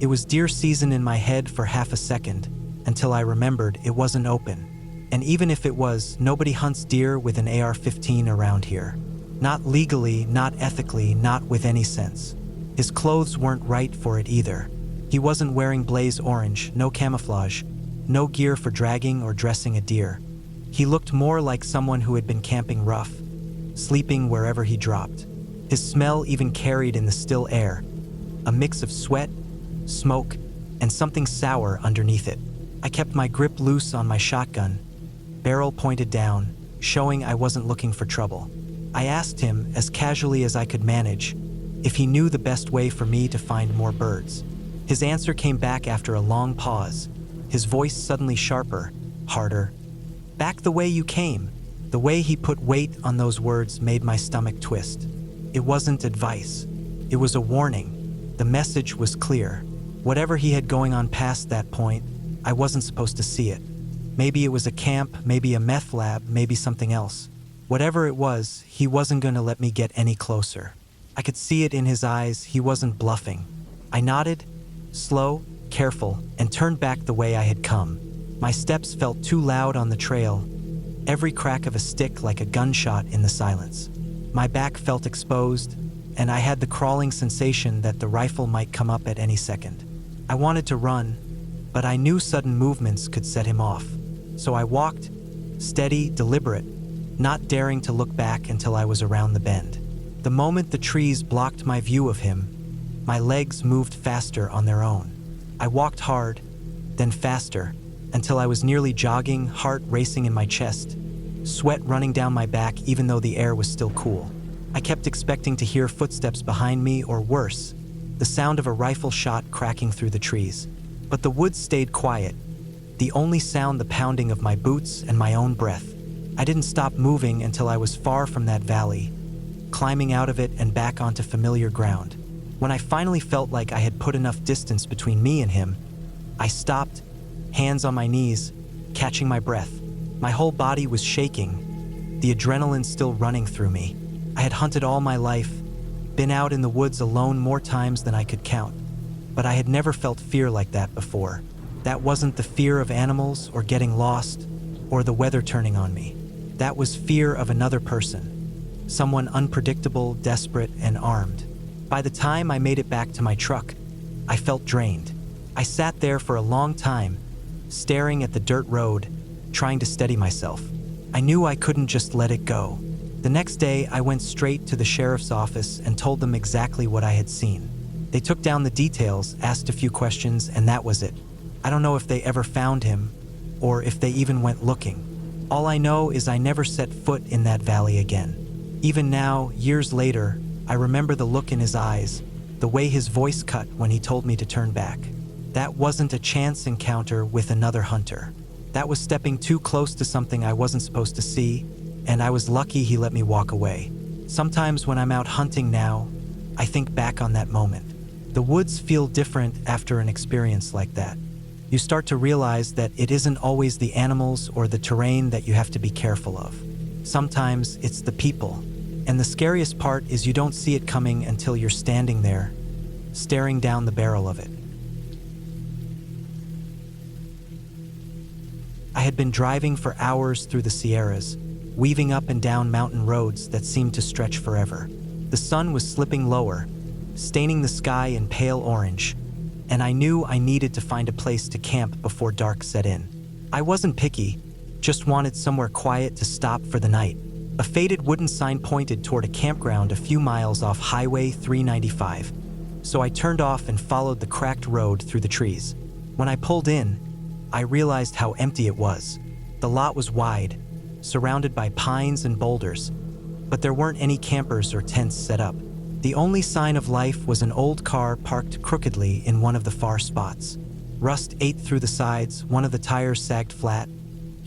[SPEAKER 1] It was deer season in my head for half a second, until I remembered it wasn't open. And even if it was, nobody hunts deer with an AR-15 around here. Not legally, not ethically, not with any sense. His clothes weren't right for it either. He wasn't wearing blaze orange, no camouflage, no gear for dragging or dressing a deer. He looked more like someone who had been camping rough, sleeping wherever he dropped. His smell even carried in the still air, a mix of sweat, smoke, and something sour underneath it. I kept my grip loose on my shotgun, barrel pointed down, showing I wasn't looking for trouble. I asked him, as casually as I could manage, if he knew the best way for me to find more birds. His answer came back after a long pause, his voice suddenly sharper, harder. "Back the way you came." The way he put weight on those words made my stomach twist. It wasn't advice. It was a warning. The message was clear. Whatever he had going on past that point, I wasn't supposed to see it. Maybe it was a camp, maybe a meth lab, maybe something else. Whatever it was, he wasn't going to let me get any closer. I could see it in his eyes, he wasn't bluffing. I nodded, slow, careful, and turned back the way I had come. My steps felt too loud on the trail, every crack of a stick like a gunshot in the silence. My back felt exposed, and I had the crawling sensation that the rifle might come up at any second. I wanted to run, but I knew sudden movements could set him off. So I walked, steady, deliberate, not daring to look back until I was around the bend. The moment the trees blocked my view of him, my legs moved faster on their own. I walked hard, then faster, until I was nearly jogging, heart racing in my chest, sweat running down my back even though the air was still cool. I kept expecting to hear footsteps behind me or worse, the sound of a rifle shot cracking through the trees. But the woods stayed quiet, the only sound the pounding of my boots and my own breath. I didn't stop moving until I was far from that valley, climbing out of it and back onto familiar ground. When I finally felt like I had put enough distance between me and him, I stopped, hands on my knees, catching my breath. My whole body was shaking, the adrenaline still running through me. I had hunted all my life, been out in the woods alone more times than I could count, but I had never felt fear like that before. That wasn't the fear of animals or getting lost or the weather turning on me. That was fear of another person, someone unpredictable, desperate, and armed. By the time I made it back to my truck, I felt drained. I sat there for a long time, staring at the dirt road, trying to steady myself. I knew I couldn't just let it go. The next day, I went straight to the sheriff's office and told them exactly what I had seen. They took down the details, asked a few questions, and that was it. I don't know if they ever found him, or if they even went looking. All I know is I never set foot in that valley again. Even now, years later, I remember the look in his eyes, the way his voice cut when he told me to turn back. That wasn't a chance encounter with another hunter. That was stepping too close to something I wasn't supposed to see, and I was lucky he let me walk away. Sometimes when I'm out hunting now, I think back on that moment. The woods feel different after an experience like that. You start to realize that it isn't always the animals or the terrain that you have to be careful of. Sometimes it's the people. And the scariest part is you don't see it coming until you're standing there, staring down the barrel of it. I had been driving for hours through the Sierras, weaving up and down mountain roads that seemed to stretch forever. The sun was slipping lower, staining the sky in pale orange, and I knew I needed to find a place to camp before dark set in. I wasn't picky, just wanted somewhere quiet to stop for the night. A faded wooden sign pointed toward a campground a few miles off Highway 395, so I turned off and followed the cracked road through the trees. When I pulled in, I realized how empty it was. The lot was wide, surrounded by pines and boulders, but there weren't any campers or tents set up. The only sign of life was an old car parked crookedly in one of the far spots. Rust ate through the sides, one of the tires sagged flat,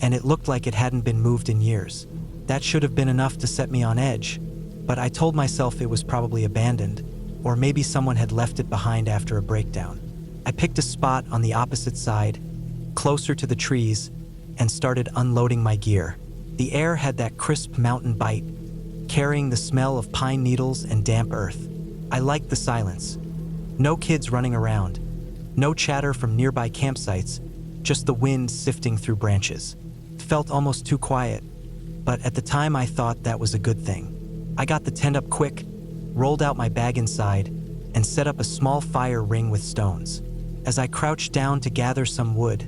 [SPEAKER 1] and it looked like it hadn't been moved in years. That should have been enough to set me on edge, but I told myself it was probably abandoned, or maybe someone had left it behind after a breakdown. I picked a spot on the opposite side, closer to the trees, and started unloading my gear. The air had that crisp mountain bite, carrying the smell of pine needles and damp earth. I liked the silence. No kids running around, no chatter from nearby campsites, just the wind sifting through branches. It felt almost too quiet, but at the time I thought that was a good thing. I got the tent up quick, rolled out my bag inside, and set up a small fire ring with stones. As I crouched down to gather some wood,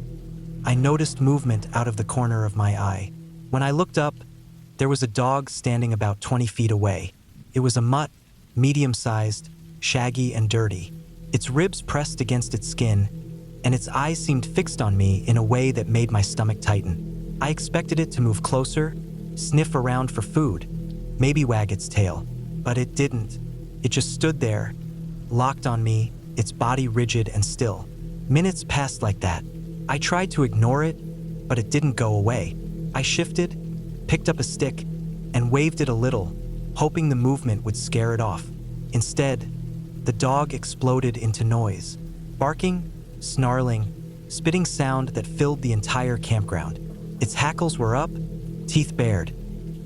[SPEAKER 1] I noticed movement out of the corner of my eye. When I looked up, there was a dog standing about 20 feet away. It was a mutt, medium-sized, shaggy and dirty. Its ribs pressed against its skin, and its eyes seemed fixed on me in a way that made my stomach tighten. I expected it to move closer, sniff around for food, maybe wag its tail, but it didn't. It just stood there, locked on me, its body rigid and still. Minutes passed like that. I tried to ignore it, but it didn't go away. I shifted, picked up a stick, and waved it a little, hoping the movement would scare it off. Instead, the dog exploded into noise, barking, snarling, spitting sound that filled the entire campground. Its hackles were up, teeth bared,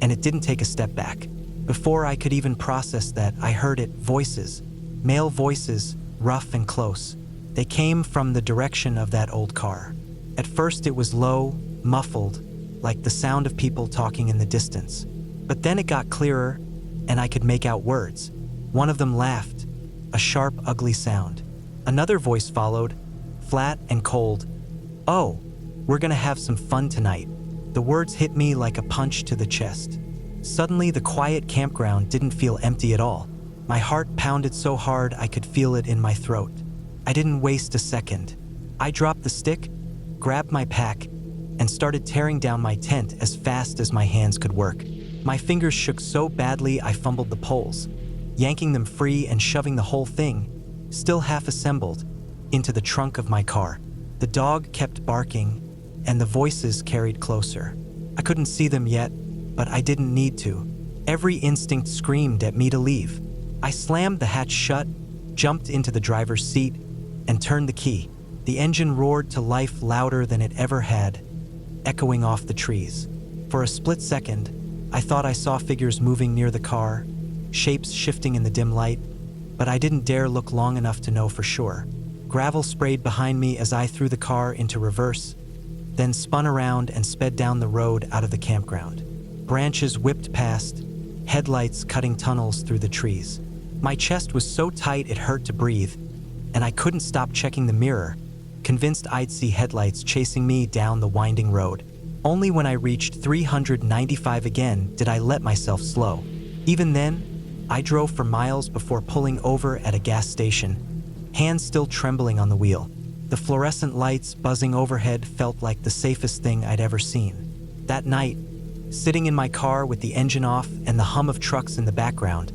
[SPEAKER 1] and it didn't take a step back. Before I could even process that, I heard it, voices, male voices, rough and close. They came from the direction of that old car. At first it was low, muffled, like the sound of people talking in the distance. But then it got clearer, and I could make out words. One of them laughed, a sharp, ugly sound. Another voice followed, flat and cold. "Oh, we're gonna have some fun tonight." The words hit me like a punch to the chest. Suddenly, the quiet campground didn't feel empty at all. My heart pounded so hard I could feel it in my throat. I didn't waste a second. I dropped the stick, grabbed my pack, and started tearing down my tent as fast as my hands could work. My fingers shook so badly I fumbled the poles, yanking them free and shoving the whole thing, still half assembled, into the trunk of my car. The dog kept barking, and the voices carried closer. I couldn't see them yet, but I didn't need to. Every instinct screamed at me to leave. I slammed the hatch shut, jumped into the driver's seat, and turned the key. The engine roared to life louder than it ever had, echoing off the trees. For a split second, I thought I saw figures moving near the car, shapes shifting in the dim light, but I didn't dare look long enough to know for sure. Gravel sprayed behind me as I threw the car into reverse, then spun around and sped down the road out of the campground. Branches whipped past, headlights cutting tunnels through the trees. My chest was so tight it hurt to breathe, and I couldn't stop checking the mirror, convinced I'd see headlights chasing me down the winding road. Only when I reached 395 again did I let myself slow. Even then, I drove for miles before pulling over at a gas station, hands still trembling on the wheel. The fluorescent lights buzzing overhead felt like the safest thing I'd ever seen. That night, sitting in my car with the engine off and the hum of trucks in the background,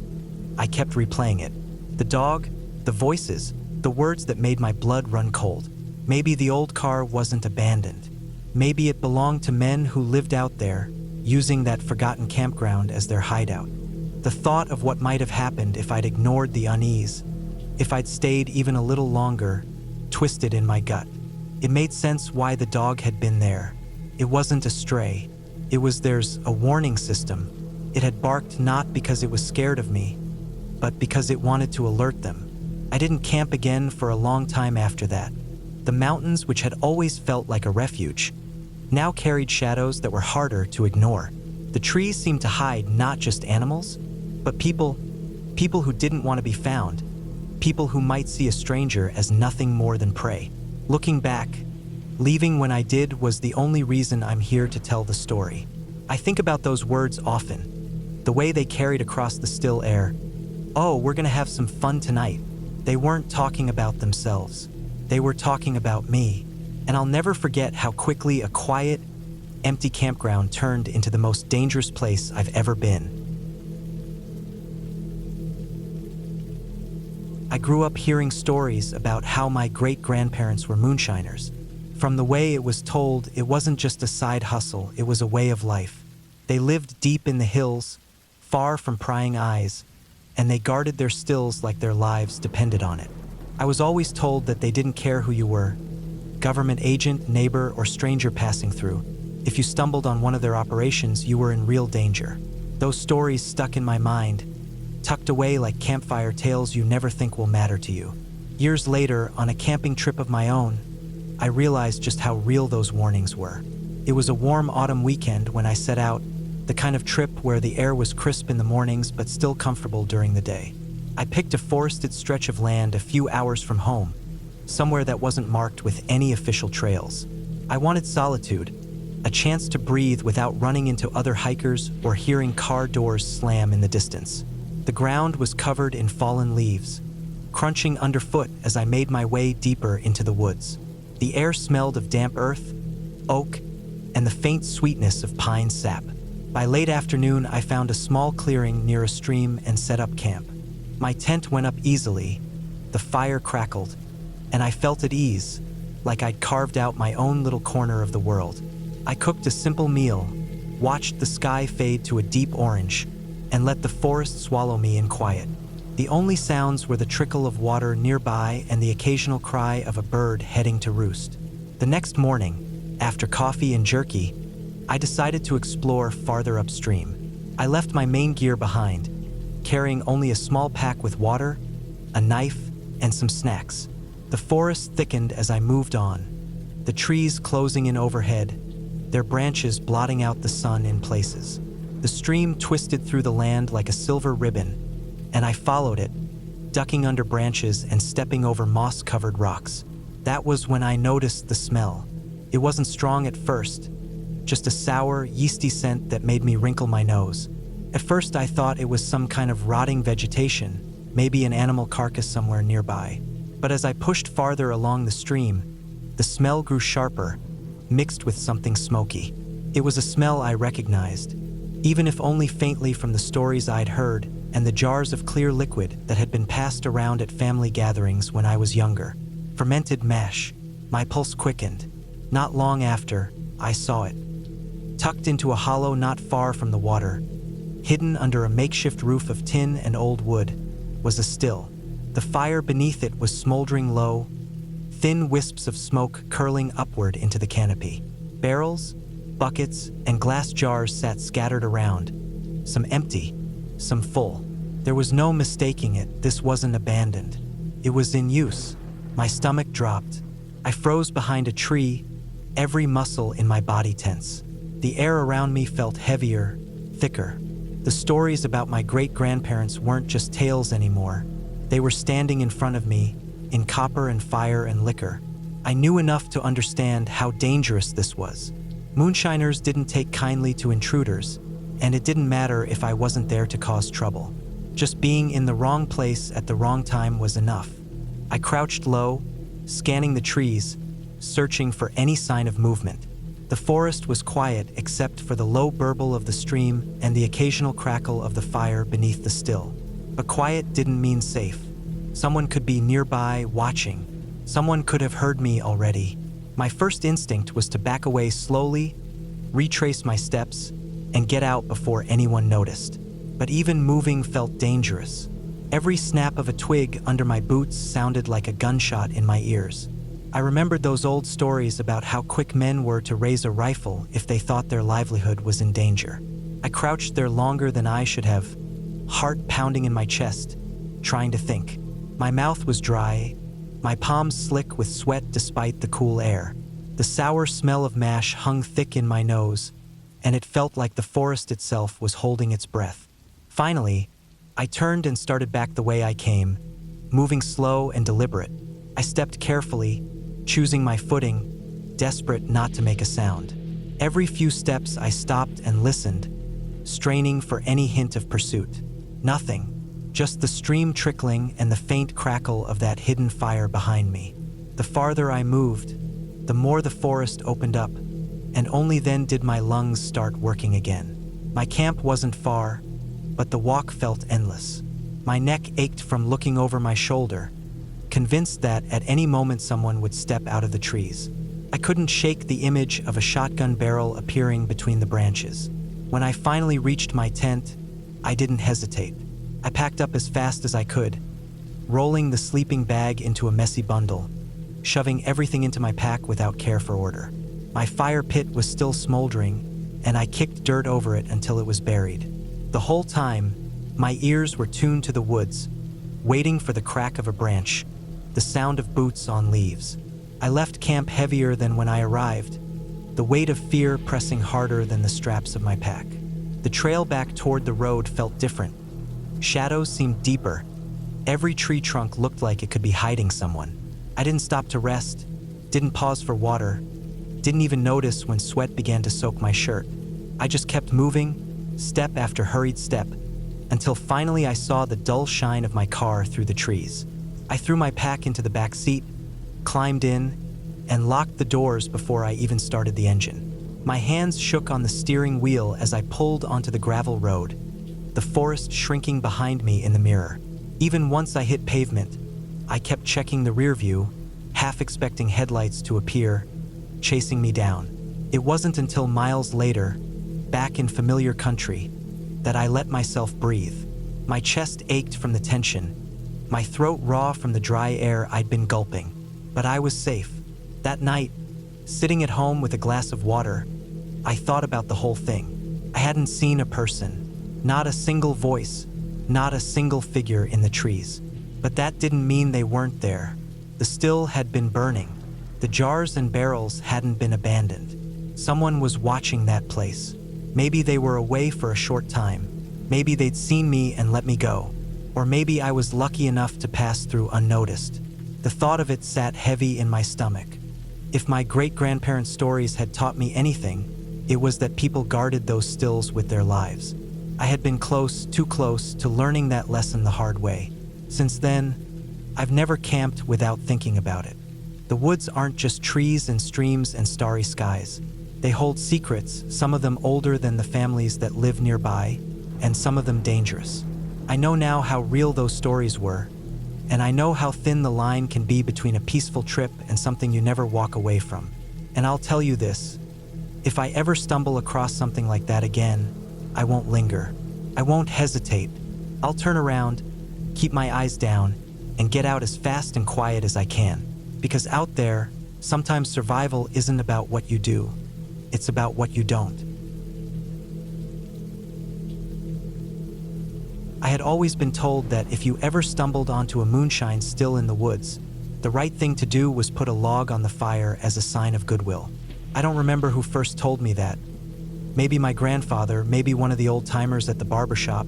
[SPEAKER 1] I kept replaying it. The dog, the voices, the words that made my blood run cold. Maybe the old car wasn't abandoned. Maybe it belonged to men who lived out there, using that forgotten campground as their hideout. The thought of what might have happened if I'd ignored the unease, if I'd stayed even a little longer, twisted in my gut. It made sense why the dog had been there. It wasn't a stray. There's a warning system. It had barked not because it was scared of me, but because it wanted to alert them. I didn't camp again for a long time after that. The mountains, which had always felt like a refuge, now carried shadows that were harder to ignore. The trees seemed to hide not just animals, but people who didn't want to be found, people who might see a stranger as nothing more than prey. Looking back, leaving when I did was the only reason I'm here to tell the story. I think about those words often, the way they carried across the still air. Oh, we're gonna have some fun tonight. They weren't talking about themselves. They were talking about me. And I'll never forget how quickly a quiet, empty campground turned into the most dangerous place I've ever been. I grew up hearing stories about how my great-grandparents were moonshiners. From the way it was told, it wasn't just a side hustle, it was a way of life. They lived deep in the hills, far from prying eyes, and they guarded their stills like their lives depended on it. I was always told that they didn't care who you were, government agent, neighbor, or stranger passing through. If you stumbled on one of their operations, you were in real danger. Those stories stuck in my mind, tucked away like campfire tales you never think will matter to you. Years later, on a camping trip of my own, I realized just how real those warnings were. It was a warm autumn weekend when I set out, the kind of trip where the air was crisp in the mornings but still comfortable during the day. I picked a forested stretch of land a few hours from home, somewhere that wasn't marked with any official trails. I wanted solitude, a chance to breathe without running into other hikers or hearing car doors slam in the distance. The ground was covered in fallen leaves, crunching underfoot as I made my way deeper into the woods. The air smelled of damp earth, oak, and the faint sweetness of pine sap. By late afternoon, I found a small clearing near a stream and set up camp. My tent went up easily, the fire crackled, and I felt at ease, like I'd carved out my own little corner of the world. I cooked a simple meal, watched the sky fade to a deep orange, and let the forest swallow me in quiet. The only sounds were the trickle of water nearby and the occasional cry of a bird heading to roost. The next morning, after coffee and jerky, I decided to explore farther upstream. I left my main gear behind, carrying only a small pack with water, a knife, and some snacks. The forest thickened as I moved on, the trees closing in overhead, their branches blotting out the sun in places. The stream twisted through the land like a silver ribbon, and I followed it, ducking under branches and stepping over moss-covered rocks. That was when I noticed the smell. It wasn't strong at first, just a sour, yeasty scent that made me wrinkle my nose. At first I thought it was some kind of rotting vegetation, maybe an animal carcass somewhere nearby. But as I pushed farther along the stream, the smell grew sharper, mixed with something smoky. It was a smell I recognized, even if only faintly from the stories I'd heard and the jars of clear liquid that had been passed around at family gatherings when I was younger. Fermented mash. My pulse quickened. Not long after, I saw it. Tucked into a hollow not far from the water, hidden under a makeshift roof of tin and old wood, was a still. The fire beneath it was smoldering low, thin wisps of smoke curling upward into the canopy. Barrels, buckets, and glass jars sat scattered around, some empty, some full. There was no mistaking it, this wasn't abandoned. It was in use. My stomach dropped. I froze behind a tree, every muscle in my body tense. The air around me felt heavier, thicker. The stories about my great-grandparents weren't just tales anymore. They were standing in front of me, in copper and fire and liquor. I knew enough to understand how dangerous this was. Moonshiners didn't take kindly to intruders, and it didn't matter if I wasn't there to cause trouble. Just being in the wrong place at the wrong time was enough. I crouched low, scanning the trees, searching for any sign of movement. The forest was quiet except for the low burble of the stream and the occasional crackle of the fire beneath the still. But quiet didn't mean safe. Someone could be nearby, watching. Someone could have heard me already. My first instinct was to back away slowly, retrace my steps, and get out before anyone noticed. But even moving felt dangerous. Every snap of a twig under my boots sounded like a gunshot in my ears. I remembered those old stories about how quick men were to raise a rifle if they thought their livelihood was in danger. I crouched there longer than I should have, heart pounding in my chest, trying to think. My mouth was dry, my palms slick with sweat despite the cool air. The sour smell of mash hung thick in my nose, and it felt like the forest itself was holding its breath. Finally, I turned and started back the way I came, moving slow and deliberate. I stepped carefully, choosing my footing, desperate not to make a sound. Every few steps I stopped and listened, straining for any hint of pursuit. Nothing, just the stream trickling and the faint crackle of that hidden fire behind me. The farther I moved, the more the forest opened up, and only then did my lungs start working again. My camp wasn't far, but the walk felt endless. My neck ached from looking over my shoulder, convinced that at any moment someone would step out of the trees. I couldn't shake the image of a shotgun barrel appearing between the branches. When I finally reached my tent, I didn't hesitate. I packed up as fast as I could, rolling the sleeping bag into a messy bundle, shoving everything into my pack without care for order. My fire pit was still smoldering, and I kicked dirt over it until it was buried. The whole time, my ears were tuned to the woods, waiting for the crack of a branch, the sound of boots on leaves. I left camp heavier than when I arrived, the weight of fear pressing harder than the straps of my pack. The trail back toward the road felt different. Shadows seemed deeper. Every tree trunk looked like it could be hiding someone. I didn't stop to rest, didn't pause for water, didn't even notice when sweat began to soak my shirt. I just kept moving, step after hurried step, until finally I saw the dull shine of my car through the trees. I threw my pack into the back seat, climbed in, and locked the doors before I even started the engine. My hands shook on the steering wheel as I pulled onto the gravel road, the forest shrinking behind me in the mirror. Even once I hit pavement, I kept checking the rear view, half expecting headlights to appear, chasing me down. It wasn't until miles later, back in familiar country, that I let myself breathe. My chest ached from the tension, my throat raw from the dry air I'd been gulping. But I was safe. That night, sitting at home with a glass of water, I thought about the whole thing. I hadn't seen a person, not a single voice, not a single figure in the trees. But that didn't mean they weren't there. The still had been burning. The jars and barrels hadn't been abandoned. Someone was watching that place. Maybe they were away for a short time. Maybe they'd seen me and let me go. Or maybe I was lucky enough to pass through unnoticed. The thought of it sat heavy in my stomach. If my great-grandparents' stories had taught me anything, it was that people guarded those stills with their lives. I had been close, too close, to learning that lesson the hard way. Since then, I've never camped without thinking about it. The woods aren't just trees and streams and starry skies. They hold secrets, some of them older than the families that live nearby, and some of them dangerous. I know now how real those stories were, and I know how thin the line can be between a peaceful trip and something you never walk away from. And I'll tell you this, if I ever stumble across something like that again, I won't linger. I won't hesitate. I'll turn around, keep my eyes down, and get out as fast and quiet as I can. Because out there, sometimes survival isn't about what you do, it's about what you don't. I had always been told that if you ever stumbled onto a moonshine still in the woods, the right thing to do was put a log on the fire as a sign of goodwill. I don't remember who first told me that. Maybe my grandfather, maybe one of the old-timers at the barbershop,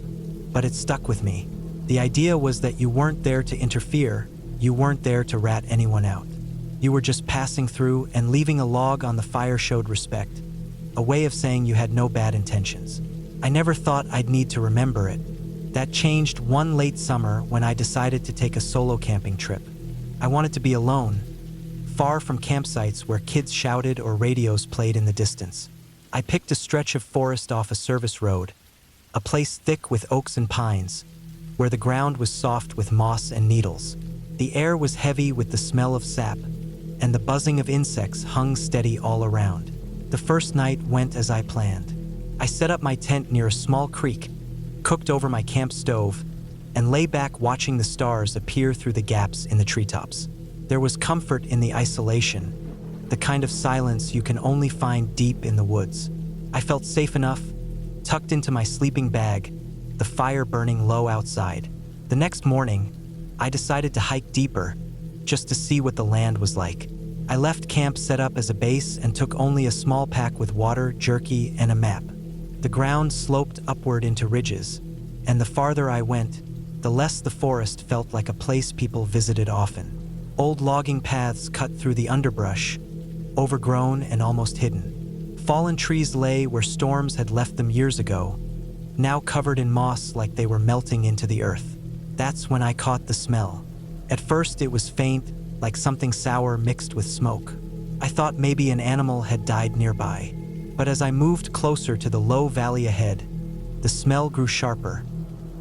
[SPEAKER 1] but it stuck with me. The idea was that you weren't there to interfere, you weren't there to rat anyone out. You were just passing through, and leaving a log on the fire showed respect, a way of saying you had no bad intentions. I never thought I'd need to remember it. That changed one late summer when I decided to take a solo camping trip. I wanted to be alone, far from campsites where kids shouted or radios played in the distance. I picked a stretch of forest off a service road, a place thick with oaks and pines, where the ground was soft with moss and needles. The air was heavy with the smell of sap, and the buzzing of insects hung steady all around. The first night went as I planned. I set up my tent near a small creek, cooked over my camp stove, and lay back watching the stars appear through the gaps in the treetops. There was comfort in the isolation, the kind of silence you can only find deep in the woods. I felt safe enough, tucked into my sleeping bag, the fire burning low outside. The next morning, I decided to hike deeper, just to see what the land was like. I left camp set up as a base and took only a small pack with water, jerky, and a map. The ground sloped upward into ridges, and the farther I went, the less the forest felt like a place people visited often. Old logging paths cut through the underbrush, overgrown and almost hidden. Fallen trees lay where storms had left them years ago, now covered in moss like they were melting into the earth. That's when I caught the smell. At first it was faint, like something sour mixed with smoke. I thought maybe an animal had died nearby. But as I moved closer to the low valley ahead, the smell grew sharper.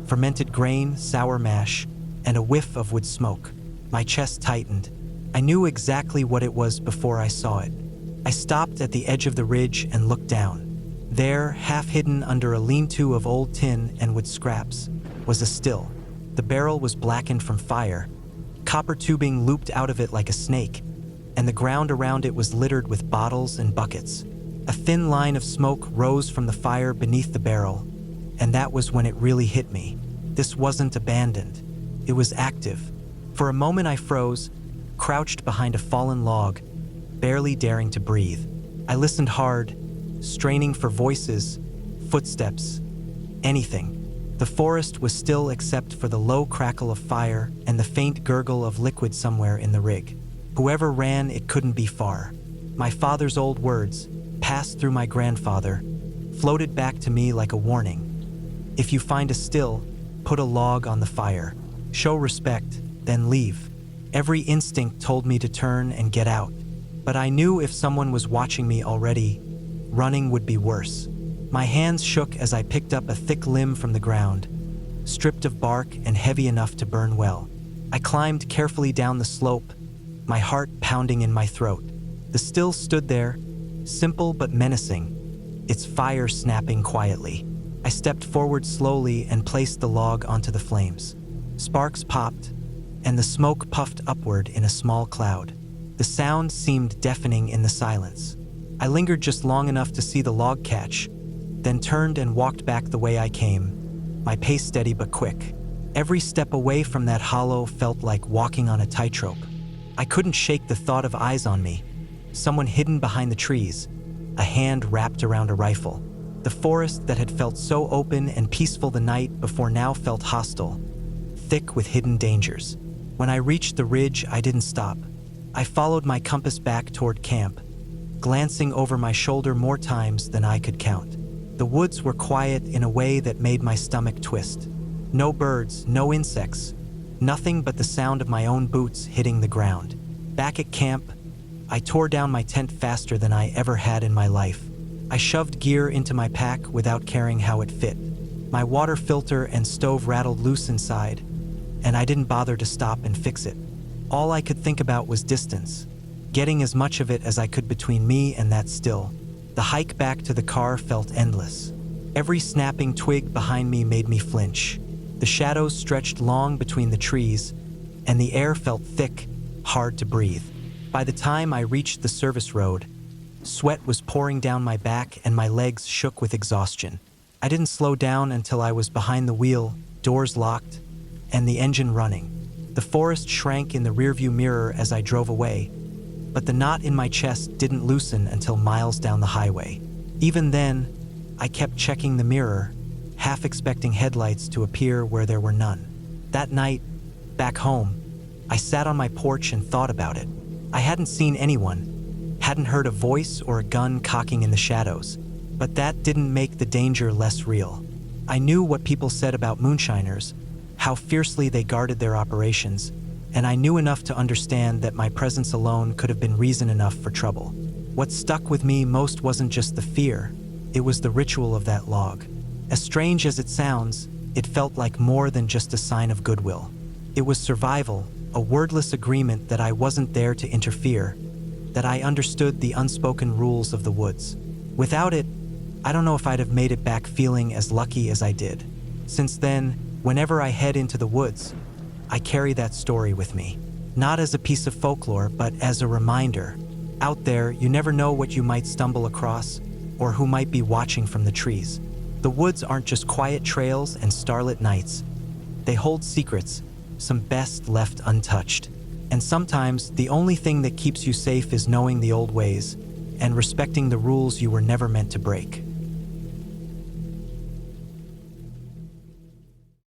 [SPEAKER 1] Fermented grain, sour mash, and a whiff of wood smoke. My chest tightened. I knew exactly what it was before I saw it. I stopped at the edge of the ridge and looked down. There, half hidden under a lean-to of old tin and wood scraps, was a still. The barrel was blackened from fire, copper tubing looped out of it like a snake, and the ground around it was littered with bottles and buckets. A thin line of smoke rose from the fire beneath the barrel, and that was when it really hit me. This wasn't abandoned. It was active. For a moment I froze, crouched behind a fallen log, barely daring to breathe. I listened hard, straining for voices, footsteps, anything. The forest was still except for the low crackle of fire and the faint gurgle of liquid somewhere in the rig. Whoever ran, it couldn't be far. My father's old words, passed through my grandfather, floated back to me like a warning. If you find a still, put a log on the fire. Show respect, then leave. Every instinct told me to turn and get out. But I knew if someone was watching me already, running would be worse. My hands shook as I picked up a thick limb from the ground, stripped of bark and heavy enough to burn well. I climbed carefully down the slope, my heart pounding in my throat. The still stood there, simple but menacing, its fire snapping quietly. I stepped forward slowly and placed the log onto the flames. Sparks popped, and the smoke puffed upward in a small cloud. The sound seemed deafening in the silence. I lingered just long enough to see the log catch, then turned and walked back the way I came, my pace steady but quick. Every step away from that hollow felt like walking on a tightrope. I couldn't shake the thought of eyes on me, someone hidden behind the trees, a hand wrapped around a rifle. The forest that had felt so open and peaceful the night before now felt hostile, thick with hidden dangers. When I reached the ridge, I didn't stop. I followed my compass back toward camp, glancing over my shoulder more times than I could count. The woods were quiet in a way that made my stomach twist. No birds, no insects, nothing but the sound of my own boots hitting the ground. Back at camp, I tore down my tent faster than I ever had in my life. I shoved gear into my pack without caring how it fit. My water filter and stove rattled loose inside, and I didn't bother to stop and fix it. All I could think about was distance, getting as much of it as I could between me and that still. The hike back to the car felt endless. Every snapping twig behind me made me flinch. The shadows stretched long between the trees, and the air felt thick, hard to breathe. By the time I reached the service road, sweat was pouring down my back and my legs shook with exhaustion. I didn't slow down until I was behind the wheel, doors locked, and the engine running. The forest shrank in the rearview mirror as I drove away, but the knot in my chest didn't loosen until miles down the highway. Even then, I kept checking the mirror, half expecting headlights to appear where there were none. That night, back home, I sat on my porch and thought about it. I hadn't seen anyone, hadn't heard a voice or a gun cocking in the shadows, but that didn't make the danger less real. I knew what people said about moonshiners, how fiercely they guarded their operations, and I knew enough to understand that my presence alone could have been reason enough for trouble. What stuck with me most wasn't just the fear, it was the ritual of that log. As strange as it sounds, it felt like more than just a sign of goodwill. It was survival, a wordless agreement that I wasn't there to interfere, that I understood the unspoken rules of the woods. Without it, I don't know if I'd have made it back feeling as lucky as I did. Since then, whenever I head into the woods, I carry that story with me. Not as a piece of folklore, but as a reminder. Out there, you never know what you might stumble across, or who might be watching from the trees. The woods aren't just quiet trails and starlit nights. They hold secrets, some best left untouched. And sometimes, the only thing that keeps you safe is knowing the old ways and respecting the rules you were never meant to break.